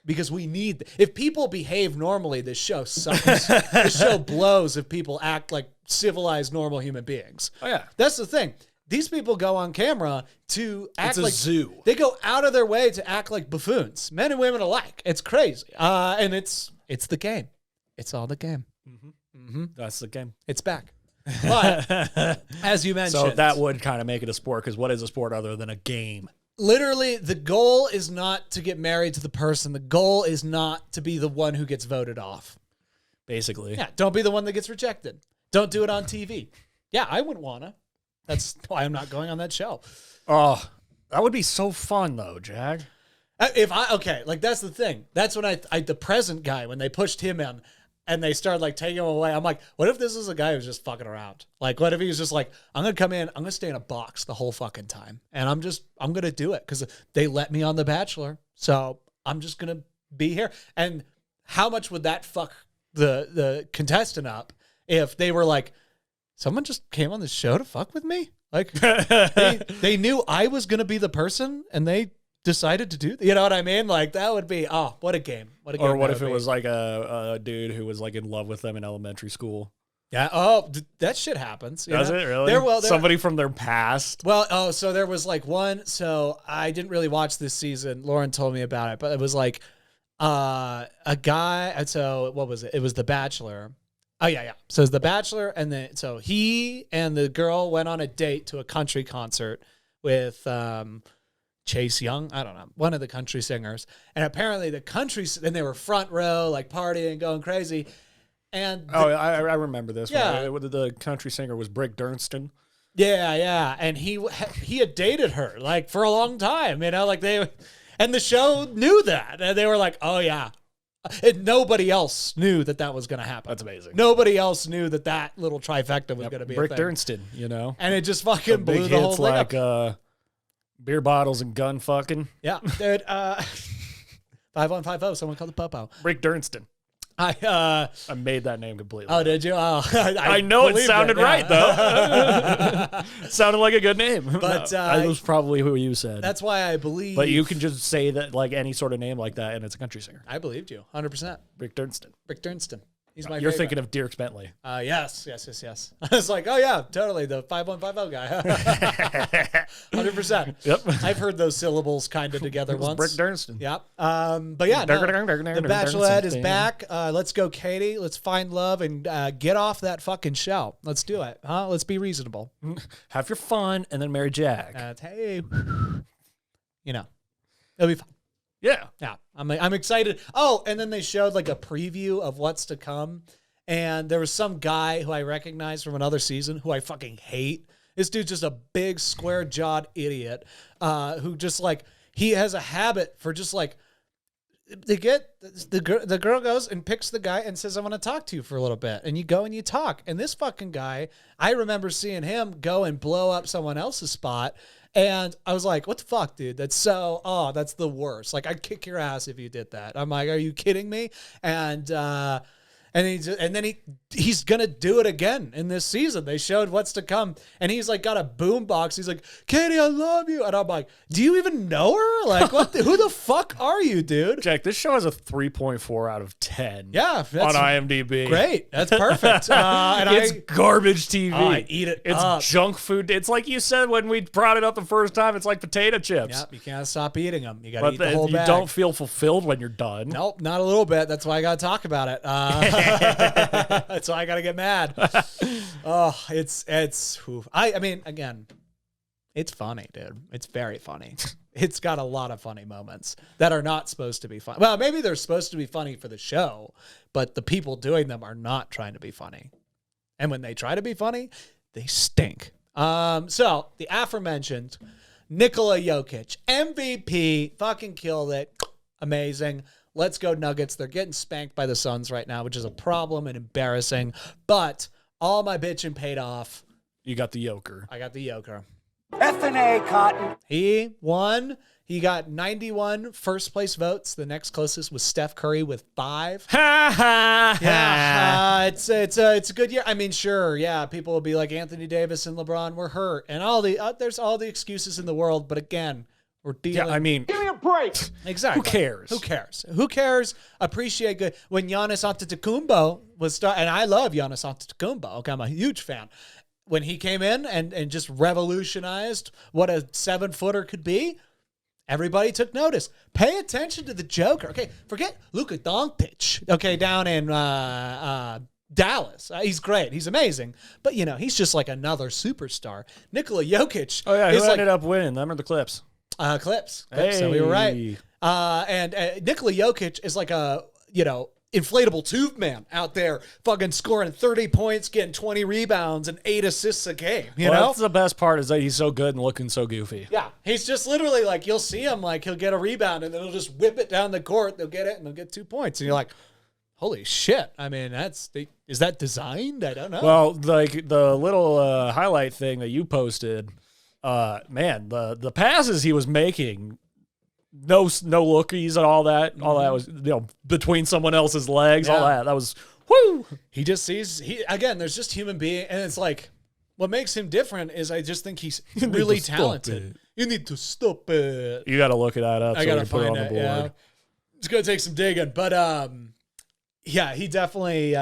Because if people behave normally, this show sucks. This show blows if people act like civilized, normal human beings. Oh, yeah. That's the thing. These people go on camera to act like zoo. They go out of their way to act like buffoons, men and women alike. It's crazy. And it's the game. It's all the game. That's the game. It's back. But as you mentioned, So that would kind of make it a sport because what is a sport other than a game? literally, the goal is not to get married to the person. The goal is not to be the one who gets voted off. Basically. Yeah, don't be the one that gets rejected. Don't do it on TV. Yeah, I wouldn't wanna. That's why I'm not going on that show. Oh, that would be so fun though, Jag. Like that's the thing. That's when the present guy, when they pushed him in and they started like taking him away, I'm like, what if this is a guy who's just fucking around? Like, what if he was just like, I'm gonna come in, I'm gonna stay in a box the whole fucking time, and I'm gonna do it because they let me on The Bachelor, so I'm just gonna be here. And how much would that fuck the contestant up if they were like, someone just came on the show to fuck with me? Like they knew I was gonna be the person, and they decided to do, you know what I mean? Like that would be, oh, what a game. What a game. Or what if it was like a dude who was like in love with them in elementary school? Yeah. Oh, that shit happens. Does it really? Somebody from their past. Well, so there was like one. So I didn't really watch this season. Lauren told me about it, but it was like a guy. And so what was it? It was The Bachelor. Oh yeah. So it's The Bachelor, and then so he and the girl went on a date to a country concert with Chase Young, I don't know, one of the country singers. And apparently then they were front row, like partying, going crazy. And I remember this. Yeah. The country singer was Brick Dunstan. Yeah. And he had dated her like for a long time, you know, like and the show knew that. And they were like, oh yeah. And nobody else knew that was going to happen. That's amazing. Nobody else knew that little trifecta was going to be Brick a thing. Dunstan, you know. And it just fucking Some blew big the whole hits thing like up. beer bottles and gun fucking. Yeah, dude. 5150. Someone called the popo. Brick Dunstan. I made that name completely. Oh, did you? Oh, I know it believed sounded yeah. right though. Sounded like a good name. But that was probably who you said. That's why I believe. But you can just say that like any sort of name like that, and it's a country singer. I believed you 100%. Rick Dunstan. Rick Dunstan. He's my You're favorite. thinking of Dierks Bentley. Yes. I was like, oh yeah, totally, the 5150 guy. 100%. Yep. I've heard those syllables kind of together once. Rick Dunstan. Yep. But yeah, no, the Bachelorette is back. Let's go, Katie. Let's find love and get off that fucking show. Let's do it, huh? Let's be reasonable. Have your fun and then marry Jack. Hey, you know, it'll be fun. Yeah. Yeah, I'm excited. Oh, and then they showed like a preview of what's to come, and there was some guy who I recognized from another season who I fucking hate. This dude's just a big square-jawed idiot who just like he has a habit for just like the girl goes and picks the guy and says, "I want to talk to you for a little bit," and you go and you talk. And this fucking guy, I remember seeing him go and blow up someone else's spot. And I was like, what the fuck, dude? That's that's the worst. Like, I'd kick your ass if you did that. I'm like, are you kidding me? And then he's gonna do it again in this season. They showed what's to come, and he's like got a boom box. He's like, Katie, I love you. And I'm like, do you even know her? Like, who the fuck are you, dude? Jack, this show has a 3.4 out of 10. Yeah, on IMDb. Great. That's perfect. And it's garbage TV. I eat it. It's up. junk food. It's like you said when we brought it up the first time. It's like potato chips. Yep, you can't stop eating them. You gotta eat the whole you bag. don't feel fulfilled when you're done. Nope, not a little bit. That's why I gotta talk about it. That's why I gotta get mad. Oh, I mean, again, it's funny, dude. It's very funny. It's got a lot of funny moments that are not supposed to be funny. Well, maybe they're supposed to be funny for the show, but the people doing them are not trying to be funny. And when they try to be funny, they stink. So the aforementioned Nikola Jokic, MVP, fucking killed it. Amazing. Let's go Nuggets. They're getting spanked by the Suns right now, which is a problem and embarrassing. But all my bitching paid off. You got the Joker. I got the Joker. F&A, Cotton. He won. He got 91 first place votes. The next closest was Steph Curry with 5. Ha ha. Yeah, it's a good year. I mean, sure, yeah, people will be like Anthony Davis and LeBron were hurt, and all the there's all the excuses in the world. But again, we're dealing. Yeah, I mean, Give me a break. exactly. who cares? Who cares? Who cares? Appreciate good. When Giannis Antetokounmpo was and I love Giannis Antetokounmpo. Okay, I'm a huge fan. When he came in and just revolutionized what a 7-footer could be, everybody took notice. Pay attention to the Joker. Okay, forget Luka Doncic. Okay, down in Dallas. He's great. He's amazing. But, you know, he's just like another superstar. Nikola Jokic. Oh, yeah, who is like, ended up winning? Them or the Clips? Clips. So we were right. And Nikola Jokic is like a, inflatable tube man out there fucking scoring 30 points, getting 20 rebounds and 8 assists a game. You know? That's the best part is that he's so good and looking so goofy. Yeah. He's just literally like, you'll see him like he'll get a rebound and then he'll just whip it down the court. They'll get it and they'll get 2 points. And you're like, holy shit. I mean, is that designed? I don't know. Well, like the little highlight thing that you posted, man, the passes he was making, no lookies and all that was, between someone else's legs, all that was, whoo. He just sees, again, there's just human being. And it's like, what makes him different is I just think he's really talented. You need to stop it. You got to look at that up. I got to find it. Yeah. It's going to take some digging. But, yeah, he definitely,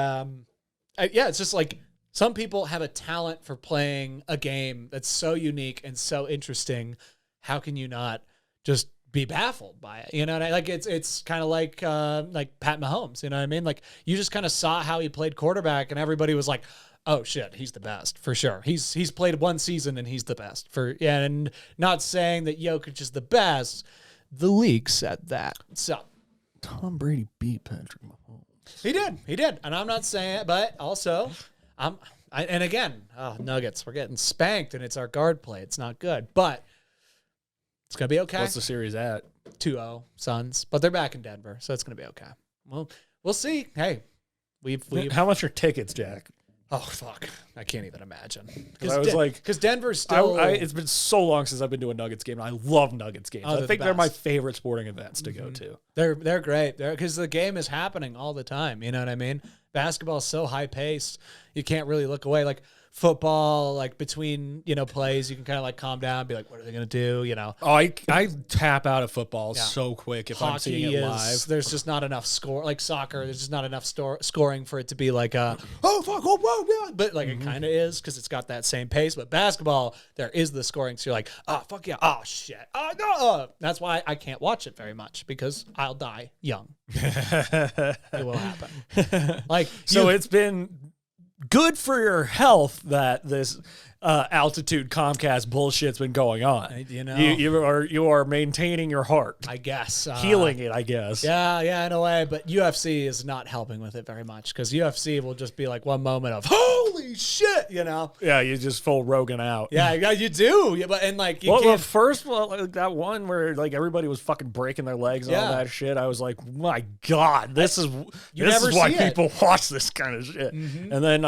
it's just like some people have a talent for playing a game that's so unique and so interesting. How can you not just be baffled by it? You know what I like? It's kind of like Pat Mahomes. You know what I mean? Like you just kind of saw how he played quarterback, and everybody was like, "Oh shit, he's the best for sure." He's played one season and he's the best and not saying that Jokic is the best. The league said that. So Tom Brady beat Patrick Mahomes. He did, and I'm not saying it, but also and again, Nuggets, we're getting spanked, and it's our guard play. It's not good, but it's going to be okay. What's the series at? 2-0 Suns, but they're back in Denver, so it's going to be okay. Well, we'll see. Hey, we've How much are tickets, Jack? Oh fuck! I can't even imagine. I was like, because Denver's still. it's been so long since I've been to a Nuggets game. And I love Nuggets games. Oh, I they're think the they're my best. favorite sporting events to go to. They're great. Because the game is happening all the time. You know what I mean? Basketball is so high paced, you can't really look away. Like football, like between plays, you can kind of like calm down, and be like, what are they gonna do? Oh, I tap out of football Yeah. so quick if I'm seeing Hockey it is live. there's just not enough score. Like soccer, there's just not enough scoring for it to be like oh fuck, oh whoa, yeah. But like it kind of is because it's got that same pace. But basketball, there is the scoring, so you're like, oh fuck yeah, oh shit, oh no. That's why I can't watch it very much because I'll die young. It will happen. Like So it's been good for your health that this altitude Comcast bullshit's been going on. You are maintaining your heart, I guess healing it. I guess. Yeah, in a way. But UFC is not helping with it very much because UFC will just be like one moment of holy shit, Yeah, you just full Rogan out. Yeah, you do. Yeah, but and like you Well, can't. the first one, like that one where like everybody was fucking breaking their legs and all Yeah. that shit. I was like, my God, this is never why see it. people watch this kind of shit. And then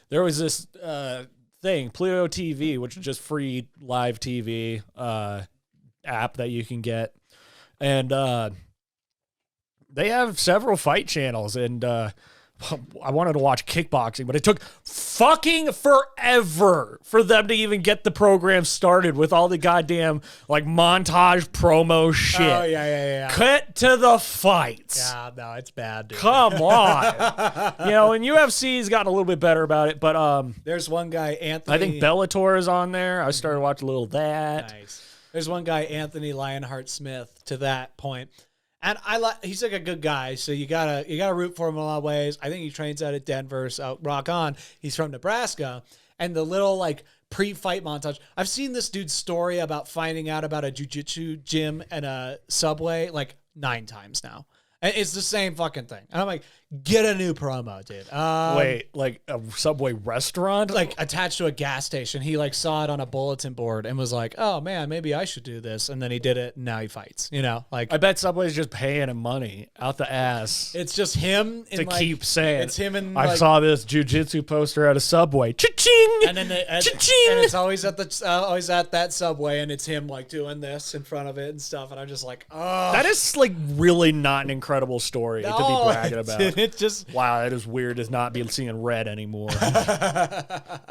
there was this thing, Pluto TV, which is just free live TV app that you can get, and they have several fight channels, and I wanted to watch kickboxing, but it took fucking forever for them to even get the program started with all the goddamn like montage promo shit. Oh yeah. Cut to the fights. Yeah, no, it's bad, dude. Come on. And UFC's gotten a little bit better about it, but There's one guy, Anthony. I think Bellator is on there. I started watching a little of that. Nice. There's one guy, Anthony Lionheart Smith, to that point. And he's like a good guy, so you gotta root for him in a lot of ways. I think he trains out at Denver, so rock on. He's from Nebraska, and the little like pre-fight montage. I've seen this dude's story about finding out about a jiu-jitsu gym and a Subway like 9 times now. And it's the same fucking thing. And I'm like, get a new promo, dude. Wait, like a Subway restaurant? Like attached to a gas station. He like saw it on a bulletin board and was like, oh man, maybe I should do this. And then he did it and now he fights, Like I bet Subway's just paying him money out the ass it's just him to keep saying, it's him and I like, saw this jiu-jitsu poster at a Subway. Cha-ching! and then Cha-ching! and it's always at that Subway and it's him like doing this in front of it and stuff. And I'm just like, oh, That is like really not an incredible story to be bragging about. It's just Wow, that is weird to not be seeing red anymore.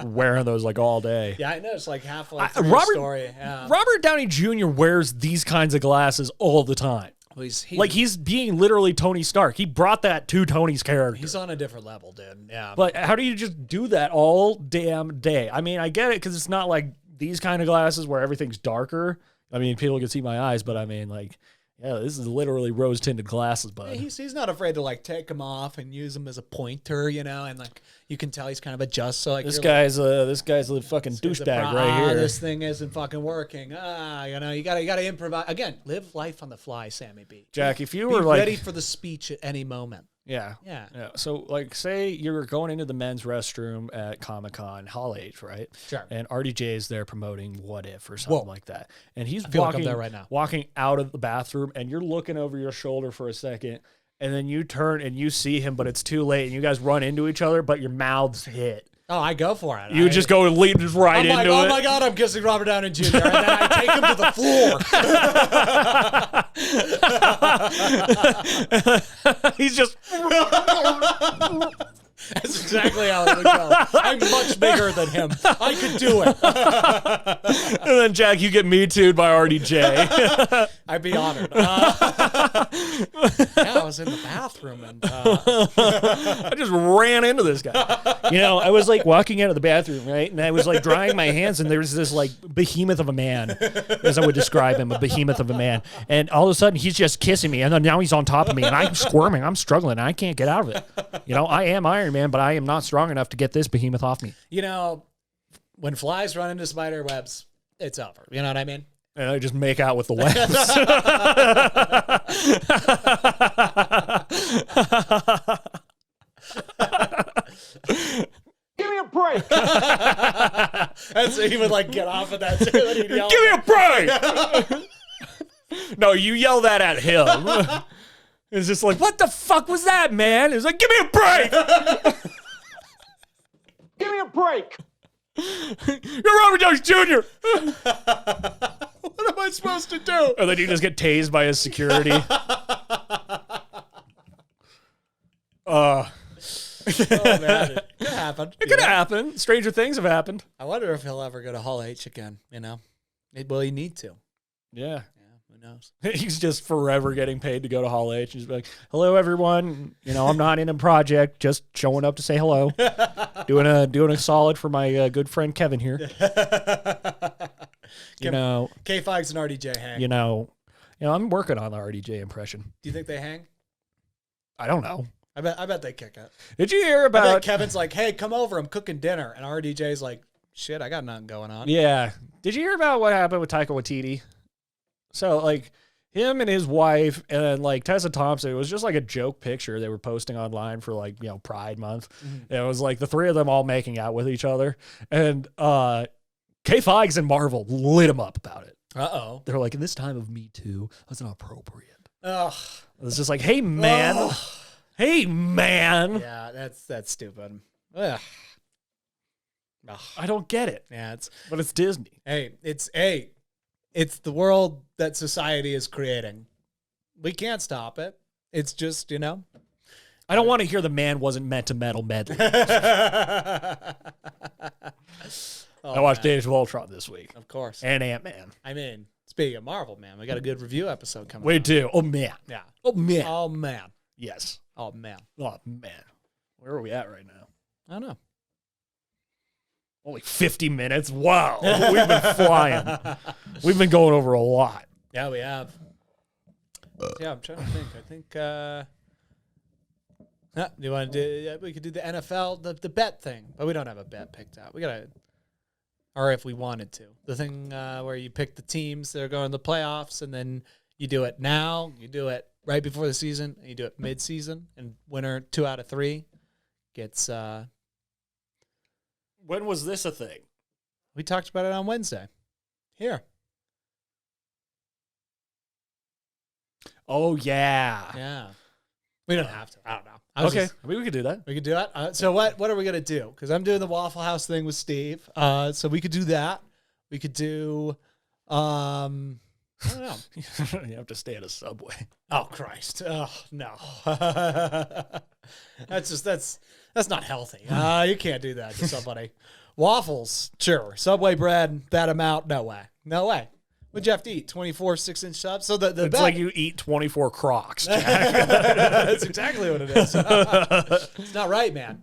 Wearing those like all day. yeah, I know it's like halfway through the story. Yeah. Robert Downey Jr. wears these kinds of glasses all the time. Well, He's being literally Tony Stark. He brought that to Tony's character. he's on a different level, dude. Yeah. But how do you just do that all damn day? I mean, I get it because it's not like these kind of glasses where everything's darker. I mean, people can see my eyes, but I mean, like, yeah, this is literally rose-tinted glasses, bud. He's not afraid to like take them off and use them as a pointer, and like you can tell he's kind of adjust. So like This you're like, guy's a fucking "There's a douchebag right here. This thing isn't fucking working. You gotta improvise again. Live life on the fly, Sammy B. Jack, if you Be were like ready for the speech at any moment. Yeah. Yeah. So, like, say you're going into the men's restroom at Comic-Con, Hall H, right? Sure. And RDJ is there promoting What If or something Whoa. like that. And he's feel like I'm walking, there right now. walking out of the bathroom, and you're looking over your shoulder for a second, and then you turn and you see him, but it's too late, and you guys run into each other, but your mouths hit. Oh, I go for it. You just go and lead just right I'm into like, it. oh my God, I'm kissing Robert Downey Jr. And then I take him to the floor. He's just That's exactly how it would go. I'm much bigger than him. I could do it. and then Jack, you get Me Too'd by RDJ. I'd be honored. I was in the bathroom and I just ran into this guy. I was like walking out of the bathroom, right? And I was like drying my hands, and there was this like behemoth of a man, as I would describe him, a behemoth of a man. And all of a sudden, he's just kissing me, and then now he's on top of me, and I'm squirming, I'm struggling, and I can't get out of it. I am Iron Man, but I am not strong enough to get this behemoth off me. When flies run into spider webs, it's over. You know what I mean? And I just make out with the webs. Give me a break. And so he would like get off of that too. And he'd yell, Give me a break! No, you yell that at him. It's just like, what the fuck was that, man? It's like, give me a break! Give me a break. You're Robert Downey Jr. What am I supposed to do? And then you just get tased by his security. Oh man, it could happen. It could happen. Stranger things have happened. I wonder if he'll ever go to Hall H again. Will he need to? Yeah. Who knows? He's just forever getting paid to go to Hall H. He's like, hello, everyone. I'm not in a project, just showing up to say hello. doing a solid for my good friend Kevin here. K-Fives and RDJ hang. I'm working on the RDJ impression. Do you think they hang? I don't know. I bet they kick it. Did you hear I bet about Kevin's like, hey, come over, I'm cooking dinner. And RDJ's like, shit, I got nothing going on. Yeah. Did you hear about what happened with Taika Waititi? So, him and his wife and, Tessa Thompson, it was just, a joke picture they were posting online for, Pride Month. Mm-hmm. It was, the three of them all making out with each other. And K-Fives and Marvel lit him up about it. Uh-oh. They're like, in this time of Me Too, that's not appropriate. Ugh. It's just like, hey, man. Ugh. Hey, man. Yeah, that's stupid. Ugh. Ugh. I don't get it. Yeah, but it's Disney. It's the world that society is creating. We can't stop it. It's just, I don't want to hear the man wasn't meant to meddle medley. I watched Age of Ultron this week. Of course. And Ant-Man. Speaking of Marvel, man, we got a good review episode coming up. We do. Oh, man. Yeah. Oh, man. Oh, man. Yes. Oh, man. Oh, man. Where are we at right now? I don't know. Only 50 minutes? Wow. We've been flying. We've been going over a lot. Yeah, we have. Yeah, I'm trying to think. I think, do you want to do, we could do the NFL, the bet thing, but we don't have a bet picked out. We got to, or if we wanted to. The thing where you pick the teams that are going to the playoffs, and then you do it now, you do it right before the season, and you do it mid-season, and winner 2 out of 3 gets... When was this a thing? We talked about it on Wednesday. Here. Oh, yeah. Yeah. We don't have to. I don't know. Okay. We could do that. We could do it. So what are we going to do? Because I'm doing the Waffle House thing with Steve. So we could do that. We could do, I don't know. You have to stay at a Subway. Oh, Christ. Oh, no. That's not healthy. You can't do that to somebody. Waffles, sure. Subway bread, bat them out. No way. No way. What'd you have to eat? 24 6-inch subs? So the it's like you eat 24 Crocs, Jack. That's exactly what it is. It's not right, man.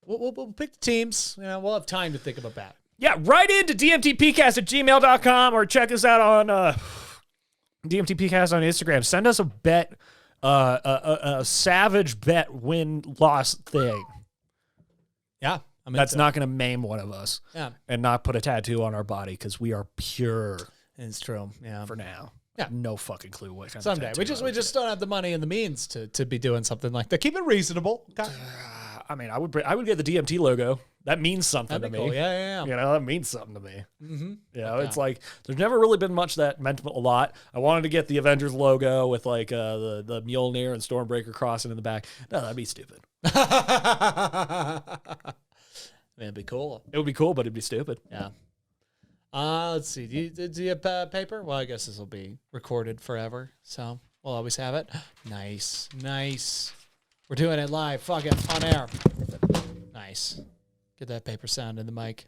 We'll pick the teams. We'll have time to think about that. Yeah, write into dmtpcast@gmail.com or check us out on DMTPcast on Instagram. Send us a bet, a savage bet win-loss thing. Yeah. That's not going to maim one of us. Yeah. And not put a tattoo on our body because we are pure. It's true. Yeah. For now. Yeah. No fucking clue what kind Someday. of tattoo. We just don't have the money and the means to be doing something like that. Keep it reasonable. Okay. I would get the DMT logo. That means something to me. Cool. Yeah. That means something to me. Mm-hmm. It's like there's never really been much that meant a lot. I wanted to get the Avengers logo with the Mjolnir and Stormbreaker crossing in the back. No, that'd be stupid. It'd be cool. It would be cool, but it'd be stupid. Yeah. Let's see. Do you have paper? Well, I guess this will be recorded forever, so we'll always have it. Nice. We're doing it live. Fuck it, on air. Nice. Get that paper sound in the mic.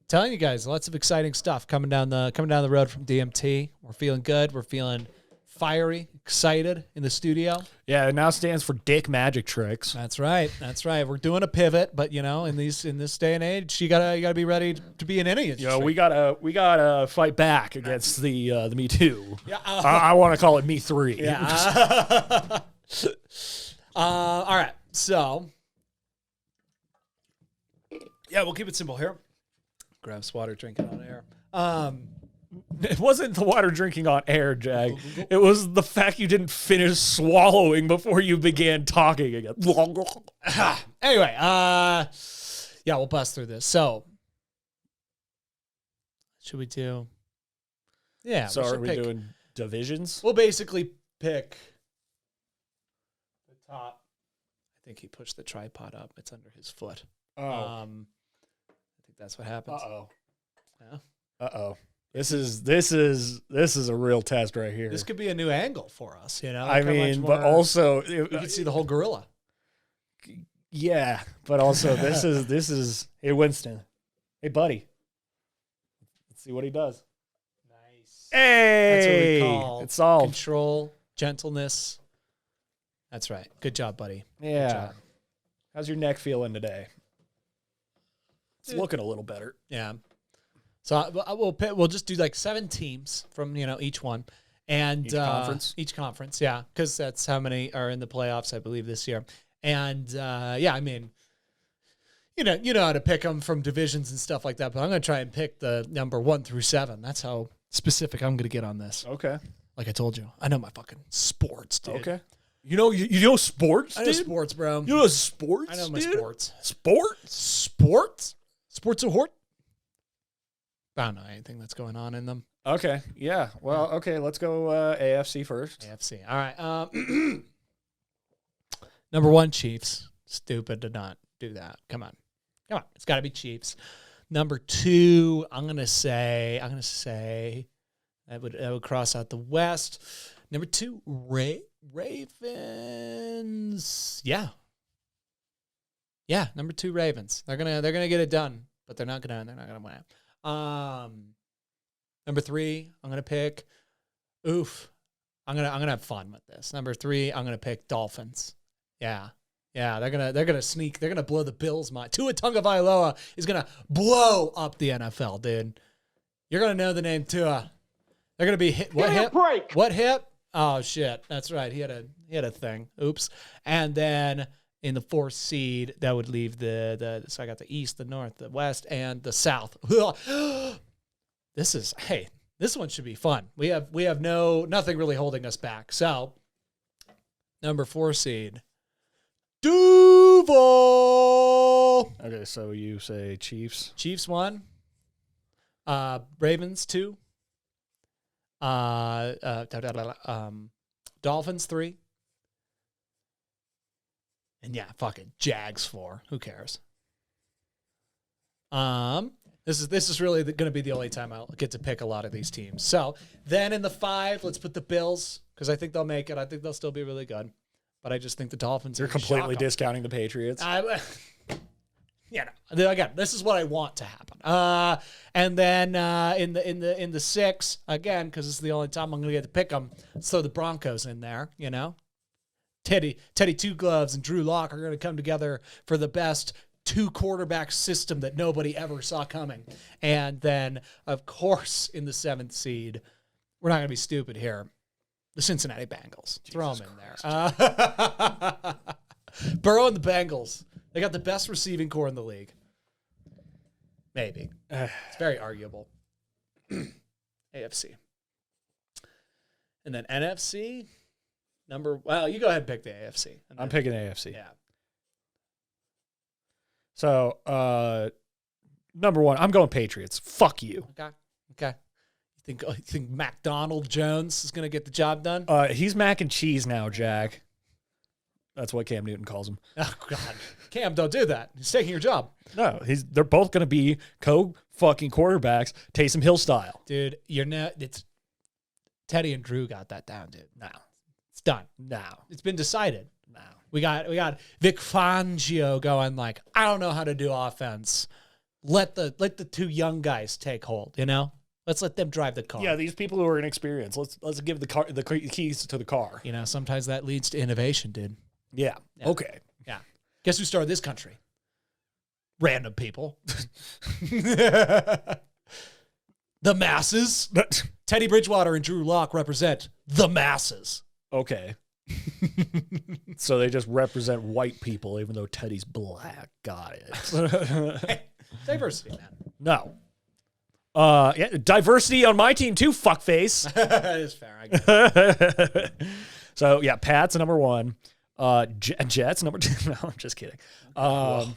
Telling you guys, lots of exciting stuff coming down the road from DMT. We're feeling good. We're feeling fiery, excited in the studio. Yeah, it now stands for Dick Magic Tricks. That's right. We're doing a pivot, but in this day and age, you gotta be ready to be in any industry. We gotta fight back against the Me Too. Yeah, I want to call it Me 3. Yeah. All right. So, yeah, we'll keep it simple here. Grab some water, drink it on air. It wasn't the water drinking on air, Jag. It was the fact you didn't finish swallowing before you began talking again. Anyway, yeah, we'll bust through this. So, should we do? Yeah. So are we doing divisions? We'll basically pick the top. I think he pushed the tripod up. It's under his foot. Oh. I think that's what happens. Yeah. This is a real test right here. This could be a new angle for us, you know? I Look how much mean, but more- also you can see the whole gorilla. yeah, but also this is hey Winston. Hey buddy. Let's see what he does. Nice. Hey. That's what we call it's solved. control, gentleness. That's right. Good job, buddy. Yeah. Good job. How's your neck feeling today? It's looking a little better. Yeah. So we'll just do like 7 teams from each one, and Each conference? Each conference, yeah, because that's how many are in the playoffs, I believe, this year. And yeah, I mean, you know how to pick them from divisions and stuff like that. But I'm gonna try and pick the number 1 through 7. That's how specific I'm gonna get on this. Okay. Like I told you, I know my fucking sports, dude. Okay. You know sports, I know dude? sports, bro. You know sports? I know my dude? sports. Sports? Sports a hort. I don't know anything that's going on in them. Okay. Yeah. Well, okay, let's go AFC first. AFC. All right. Number 1, Chiefs. Stupid to not do that. Come on. It's got to be Chiefs. Number 2, I'm gonna say that would cross out the West. Number 2, Ravens. Yeah. Number 2, Ravens. They're gonna get it done, but they're not gonna win it. Number 3, I'm gonna pick. Oof. I'm gonna have fun with this. Number 3, I'm gonna pick Dolphins. Yeah. They're gonna sneak. They're gonna blow the Bills' mind. Tua Tagovailoa is gonna blow up the NFL, dude. You're gonna know the name Tua. They're gonna be hit. What Give me a hip? break. What hip? Oh shit. That's right. He had a thing. Oops. And then in the 4th seed, that would leave the so I got the East, the North, the West, and the South. This one should be fun. We have nothing really holding us back. So number 4 seed, Duval. Okay, so you say Chiefs. Chiefs 1, Ravens 2, Dolphins 3, and yeah, fucking Jags 4. Who cares? This is really going to be the only time I'll get to pick a lot of these teams. So then in the 5, let's put the Bills, because I think they'll make it. I think they'll still be really good, but I just think the Dolphins. You're are gonna completely shock 'em. discounting the Patriots. Again, this is what I want to happen. And then in the 6, again, because this is the only time I'm going to get to pick them. Let's throw the Broncos in there. Teddy Two Gloves and Drew Lock are going to come together for the best 2 quarterback system that nobody ever saw coming. And then, of course, in the 7th seed, we're not going to be stupid here. The Cincinnati Bengals. Throw them in there. Burrow and the Bengals. They got the best receiving core in the league. Maybe. It's very arguable. AFC. And then NFC. Well, you go ahead and pick the AFC. I'm picking AFC. Yeah. So, number 1, I'm going Patriots. Fuck you. Okay. You think McDonald Jones is going to get the job done? He's mac and cheese now, Jack. That's what Cam Newton calls him. Oh, God. Cam, don't do that. He's taking your job. No, they're both going to be co-fucking quarterbacks, Taysom Hill style. Dude, it's Teddy and Drew got that down, dude. No. It's done. No. It's been decided. No. We got Vic Fangio going like, I don't know how to do offense. Let the 2 young guys take hold, Let's let them drive the car. Yeah, these people who are inexperienced. Let's give the keys to the car. Sometimes that leads to innovation, dude. Yeah. Okay. Yeah. Guess who started this country? Random people. The masses. Teddy Bridgewater and Drew Lock represent the masses. Okay. So they just represent white people, even though Teddy's black. Got it. Hey, diversity, man. No. Yeah, diversity on my team too, fuckface. That is fair. I guess. So yeah, Pats number 1. Jets number 2. No, I'm just kidding. Whoa.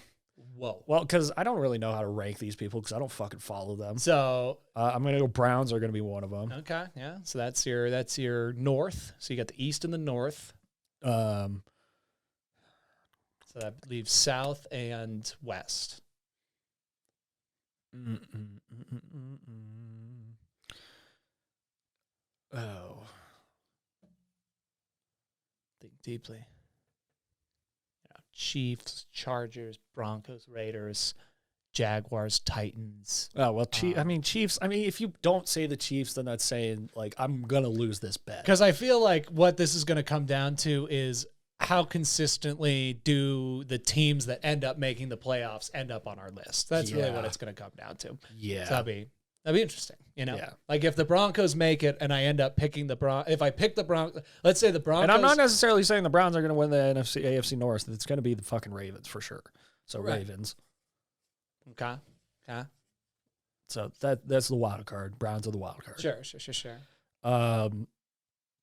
Well, because I don't really know how to rank these people because I don't fucking follow them. So I'm gonna go Browns are gonna be one of them. okay, yeah. So that's your north. So you got the east and the north. So that leaves South and West. Oh. Think deeply. Chiefs, Chargers, Broncos, Raiders, Jaguars, Titans. Oh, well, Chiefs. I mean, if you don't say the Chiefs, then that's saying, like, I'm going to lose this bet. Because I feel like what this is going to come down to is how consistently do the teams that end up making the playoffs end up on our list. That's really what it's going to come down to. Yeah. So that'd be interesting, Yeah. Like if the Broncos make it and I end up picking the Broncos, if I pick the Broncos, let's say the Broncos. And I'm not necessarily saying the Browns are going to win the AFC North. It's going to be the fucking Ravens for sure. So Right. Ravens. Okay. So that's the wild card. Browns are the wild card. Sure.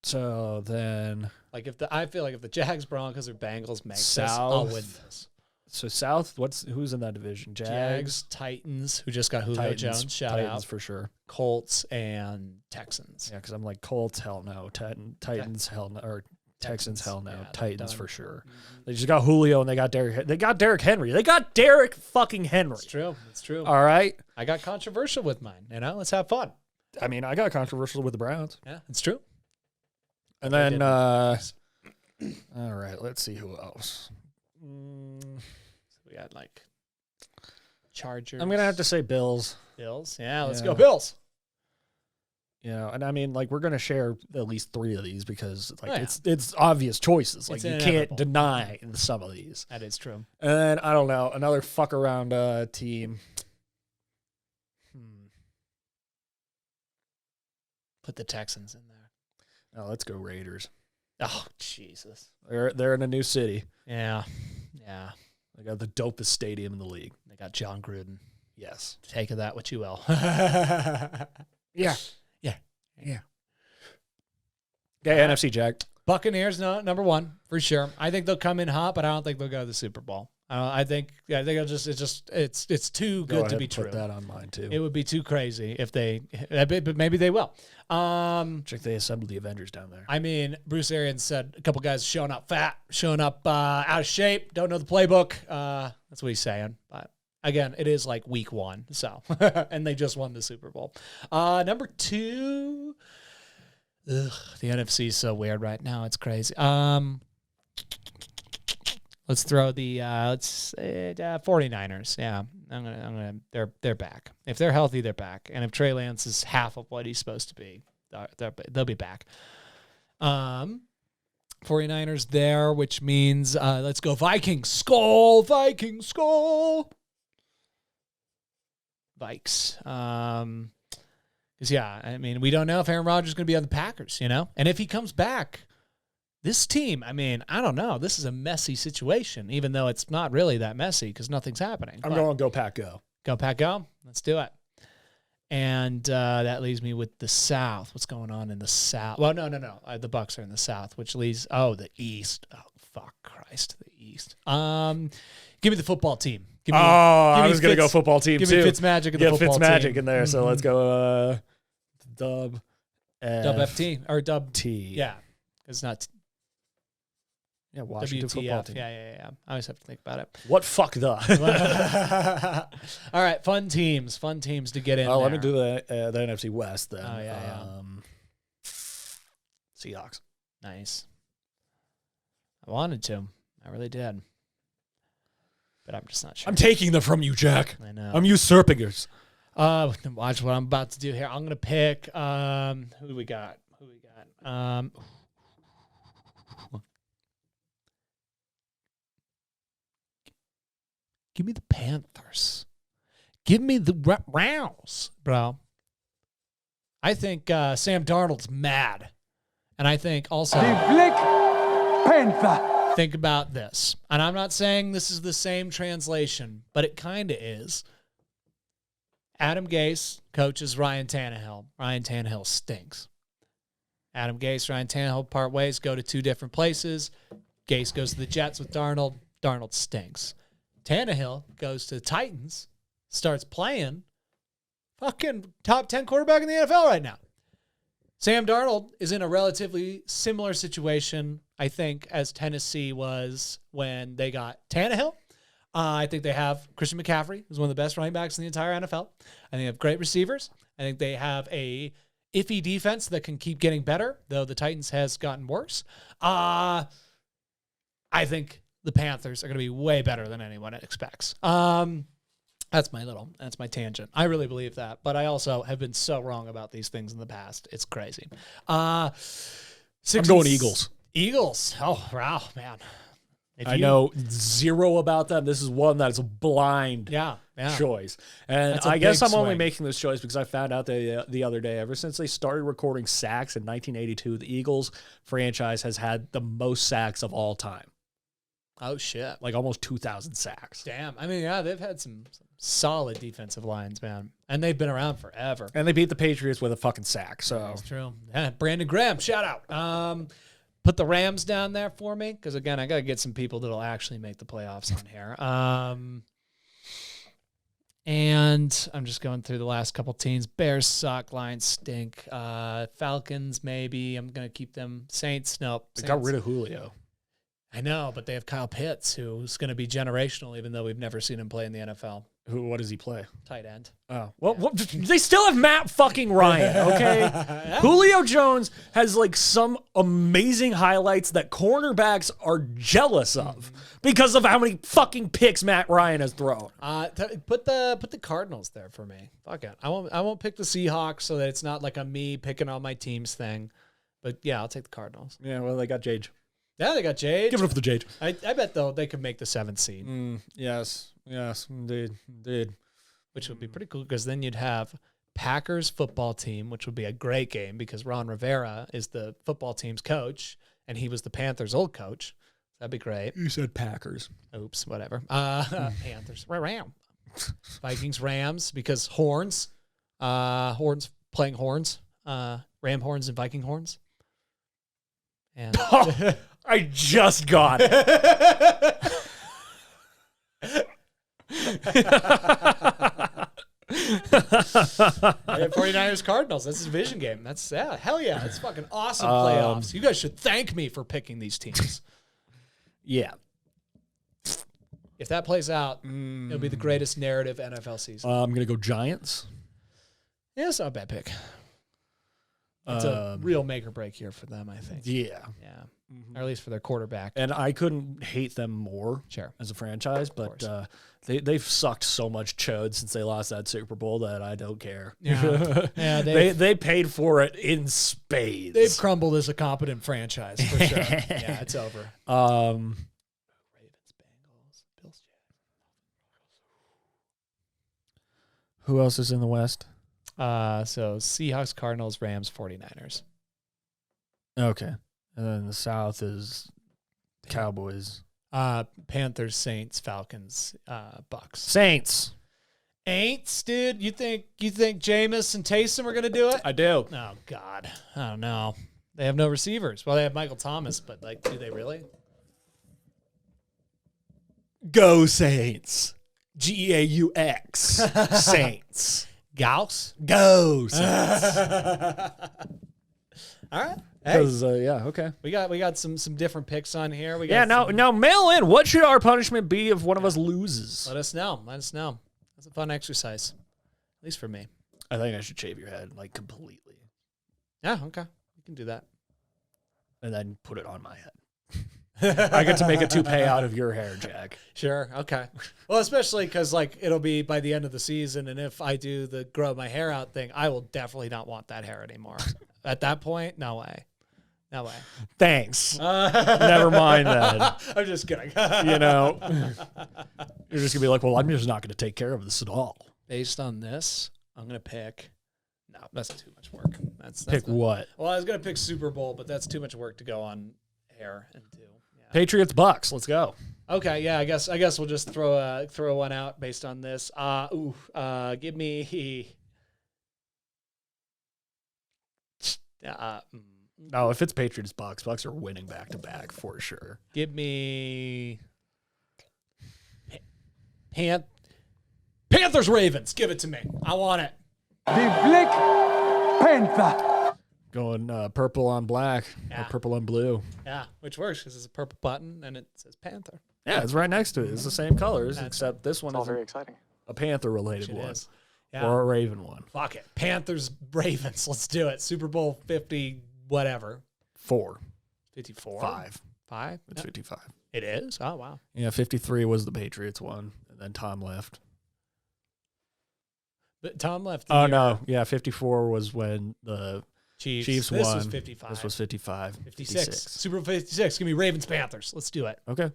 So then, Like I feel like if the Jags, Broncos, or Bengals make this, South. I'll win this. so South. Who's in that division? Jags, Titans, who just got Julio Titans, Jones, shout Titans out. for sure. Colts and Texans. Yeah, because I'm like Colts, hell no. Titans, hell no. Or Texans, hell no. Yeah, they're Titans done. for sure. They just got Julio and they got Derrick Henry. They got Derrick fucking Henry. It's true. It's true. All right. I got controversial with mine. Let's have fun. I mean, I got controversial with the Browns. Yeah, it's true. And then, didn't. all right, let's see who else. We got like Chargers. I'm going to have to say Bills. Bills. Yeah, let's Yeah. go Bills. You know, and I mean, like, we're going to share at least 3 of these because, like, Oh, yeah. it's obvious choices. Like, It's you inevitable. can't deny some of these. That is true. And then, I don't know, another fuck around team. Put the Texans in there. Oh, let's go Raiders. Oh, Jesus. They're in a new city. Yeah. They got the dopest stadium in the league. They got John Gruden. Yes. Take of that what you will. Yeah. Yeah. Okay, NFC Jack. Buccaneers, number one for sure. I think they'll come in hot, but I don't think they'll go to the Super Bowl. I think it's too Go good ahead to be and true. Put that on mine too. It would be too crazy if but maybe they will. Check they assembled the Avengers down there. I mean, Bruce Arians said a couple guys showing up fat, showing up out of shape, don't know the playbook. That's what he's saying. But again, it is like week 1, so and they just won the Super Bowl. Number 2, the NFC is so weird right now. It's crazy. Let's throw the 49ers. Yeah, I'm gonna. They're back. If they're healthy, they're back. And if Trey Lance is half of what he's supposed to be, they'll be back. 49ers there, which means let's go Vikings. Skull, Vikings, skull. Vikes. Because yeah, I mean, we don't know if Aaron Rodgers is going to be on the Packers, and if he comes back. This team, I mean, I don't know. This is a messy situation, even though it's not really that messy because nothing's happening. I'm going go Pack go. Go Pack go. Let's do it. And that leaves me with the South. What's going on in the South? Well, no. The Bucs are in the South, which leaves the East. Oh, fuck Christ, the East. Give me the football team. Give me, I was going to go football team give too. me Fitzmagic in the football Fitzmagic team. in there. So let's go Dub. Dub FT or Dub T. Yeah, it's not Yeah, Washington football WTF. team. Yeah. I always have to think about it. What fuck the? All right, fun teams to get in. Oh, let me there. do the NFC West then. Oh, yeah. Seahawks. Nice. I wanted to. I really did. But I'm just not sure. I'm taking them from you, Jack. I know. I'm usurping yours. Watch what I'm about to do here. I'm gonna pick. Who do we got? Give me the Panthers. Give me the Browns, bro. I think Sam Darnold's mad. And I think also... Black Panther. Think about this. And I'm not saying this is the same translation, but it kind of is. Adam Gase coaches Ryan Tannehill. Ryan Tannehill stinks. Adam Gase, Ryan Tannehill part ways, go to 2 different places. Gase goes to the Jets with Darnold. Darnold stinks. Tannehill goes to the Titans, starts playing. Fucking top 10 quarterback in the NFL right now. Sam Darnold is in a relatively similar situation, I think, as Tennessee was when they got Tannehill. I think they have Christian McCaffrey, who's one of the best running backs in the entire NFL. I think they have great receivers. I think they have a iffy defense that can keep getting better, though the Titans has gotten worse. I think the Panthers are going to be way better than anyone expects. That's my tangent. I really believe that, but I also have been so wrong about these things in the past. It's crazy. I'm going Eagles. Eagles. Oh, wow, man. I know zero about them. This is one that's a blind choice. And I guess I'm only making this choice because I found out the other day, ever since they started recording sacks in 1982, the Eagles franchise has had the most sacks of all time. Oh, shit. Like almost 2,000 sacks. Damn. I mean, yeah, they've had some solid defensive lines, man. And they've been around forever. And they beat the Patriots with a fucking sack. So that's true. Yeah, Brandon Graham, shout out. Put the Rams down there for me, because, again, I got to get some people that'll actually make the playoffs on here. And I'm just going through the last couple teams. Bears suck. Lions stink. Falcons, maybe. I'm going to keep them. Saints, nope. They got rid of Julio. I know, but they have Kyle Pitts, who's going to be generational, even though we've never seen him play in the NFL. What does he play? Tight end. Oh, well, they still have Matt fucking Ryan, okay? Yeah. Julio Jones has like some amazing highlights that cornerbacks are jealous of because of how many fucking picks Matt Ryan has thrown. Put the Cardinals there for me. Fuck it. I won't pick the Seahawks so that it's not like a me picking on my teams thing. But yeah, I'll take the Cardinals. Yeah, well, they got Jade. Yeah, they got Jade. Give it up for the Jade. I bet, though, they could make the 7th seed. Yes, indeed. Which would be pretty cool, because then you'd have Packers football team, which would be a great game because Ron Rivera is the football team's coach, and he was the Panthers' old coach. That'd be great. You said Packers. Oops, whatever. Panthers. Ram. Vikings, Rams, because horns. Horns playing horns. Ram horns and Viking horns. And I just got it. 49ers Cardinals. That's a division game. That's hell yeah. That's fucking awesome playoffs. You guys should thank me for picking these teams. Yeah. If that plays out, it'll be the greatest narrative NFL season. I'm gonna go Giants. Yeah, it's not a bad pick. It's a real make or break here for them, I think. Yeah. Yeah. Or at least for their quarterback. And I couldn't hate them more as a franchise, but they've sucked so much chode since they lost that Super Bowl that I don't care. Yeah. Yeah, they paid for it in spades. They've crumbled as a competent franchise, for sure. Yeah, it's over. Ravens, Bengals, Bills, Who else is in the West? So Seahawks, Cardinals, Rams, 49ers. Okay. And then the South is Cowboys. Panthers, Saints, Falcons, Bucks. Saints. Aints, dude. You think Jameis and Taysom are gonna do it? I do. Oh God. I don't know. They have no receivers. Well, they have Michael Thomas, but like, do they really? Go Saints. G-A-U-X. Saints. Gauss? Go Saints. All right. Hey, okay. We got some different picks on here. We got now mail in. What should our punishment be if one of us loses? Let us know. That's a fun exercise, at least for me. I think I should shave your head like completely. Yeah, okay, you can do that, and then put it on my head. I get to make a toupee out of your hair, Jack. Sure. Okay. Well, especially because like it'll be by the end of the season, and if I do the grow my hair out thing, I will definitely not want that hair anymore. At that point, no way. No way. Thanks. Never mind that. I'm just kidding. You know, you're just gonna be like, well, I'm just not gonna take care of this at all. Based on this, I'm gonna pick. No, that's too much work. That's pick not, what? Well, I was gonna pick Super Bowl, but that's too much work to go on hair and do. Yeah. Patriots Bucks. Let's go. Okay, yeah, I guess we'll just throw one out based on this. Give me. No, if it's Patriots Bucks are winning back to back for sure. Give me Panthers Ravens. Give it to me. I want it. Die Blick Panther. Going purple on black or purple on blue. Yeah, which works because it's a purple button and it says Panther. Yeah, it's right next to it. It's the same colors, except this one It's all is very exciting. a Panther-related one. Yeah. Or a Raven one. Fuck it. Panthers, Ravens. Let's do it. Super Bowl 50, whatever. 4. 54? 5. 5? It's 55. It is? Oh, wow. Yeah, 53 was the Patriots one, and then Tom left. But Tom left. Oh, no. Yeah, 54 was when the Chiefs won. This was 55. This was 55. 56. Super Bowl 56. Give me Ravens, Panthers. Let's do it. Okay.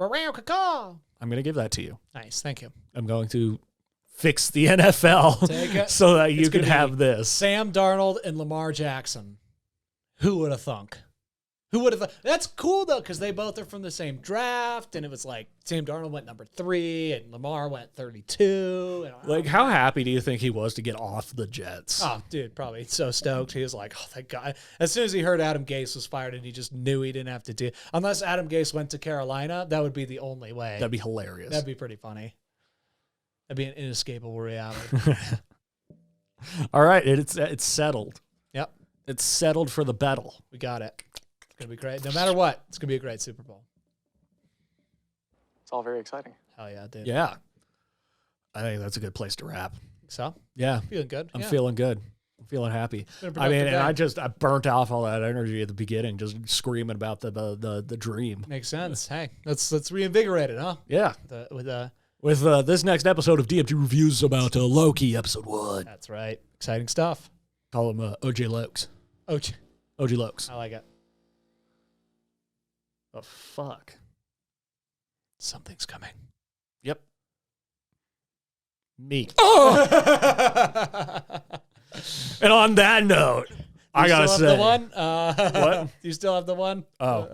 I'm going to give that to you. Nice. Thank you. I'm going to fix the NFL so that you can have this. Sam Darnold and Lamar Jackson. Who would have thunk? Who would have? That's cool though, because they both are from the same draft, and it was like Sam Darnold went number 3, and Lamar went 32. And, like, how happy do you think he was to get off the Jets? Oh, dude, probably so stoked. He was like, "Oh, thank God!" As soon as he heard Adam Gase was fired, and he just knew he didn't have to do. Unless Adam Gase went to Carolina, that would be the only way. That'd be hilarious. That'd be pretty funny. That'd be an inescapable reality. All right, it's settled. Yep, it's settled for the battle. We got it. It's going to be great. No matter what, it's going to be a great Super Bowl. It's all very exciting. Hell yeah, dude. Yeah. I think that's a good place to wrap. So? Yeah. Feeling good? I'm feeling good. I'm feeling happy. I mean, and I burnt off all that energy at the beginning, just screaming about the dream. Makes sense. Hey, let's reinvigorate it, huh? Yeah. With this next episode of DMT Reviews about Loki, episode 1. That's right. Exciting stuff. Call him OJ Lokes. OJ Lokes. I like it. Oh, fuck. Something's coming. Yep. Me. Oh! And on that note, I gotta say. The one? What? Do you still have the one? Oh.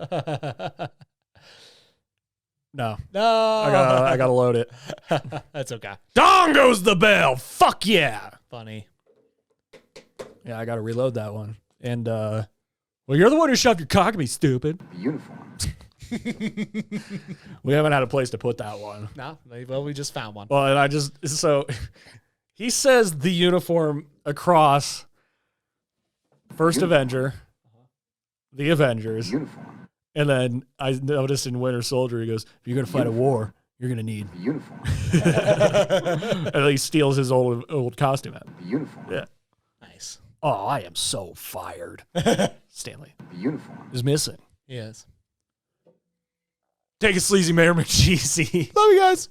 No. No. I gotta load it. That's okay. Dong goes the bell. Fuck yeah. Funny. Yeah, I gotta reload that one. And well, you're the one who shoved your cock at me, stupid. Uniform. We haven't had a place to put that one. No, well, we just found one. Well, and so he says the uniform across First Avenger, the Avengers. Uniform. And then I noticed in Winter Soldier, he goes, if you're going to fight a war, you're going to need Uniform. And he steals his old costume out. Uniform. Yeah. Nice. Oh, I am so fired. Stanley Uniform. is missing. Yes. Take a sleazy Mayor McCheesy. Love you guys.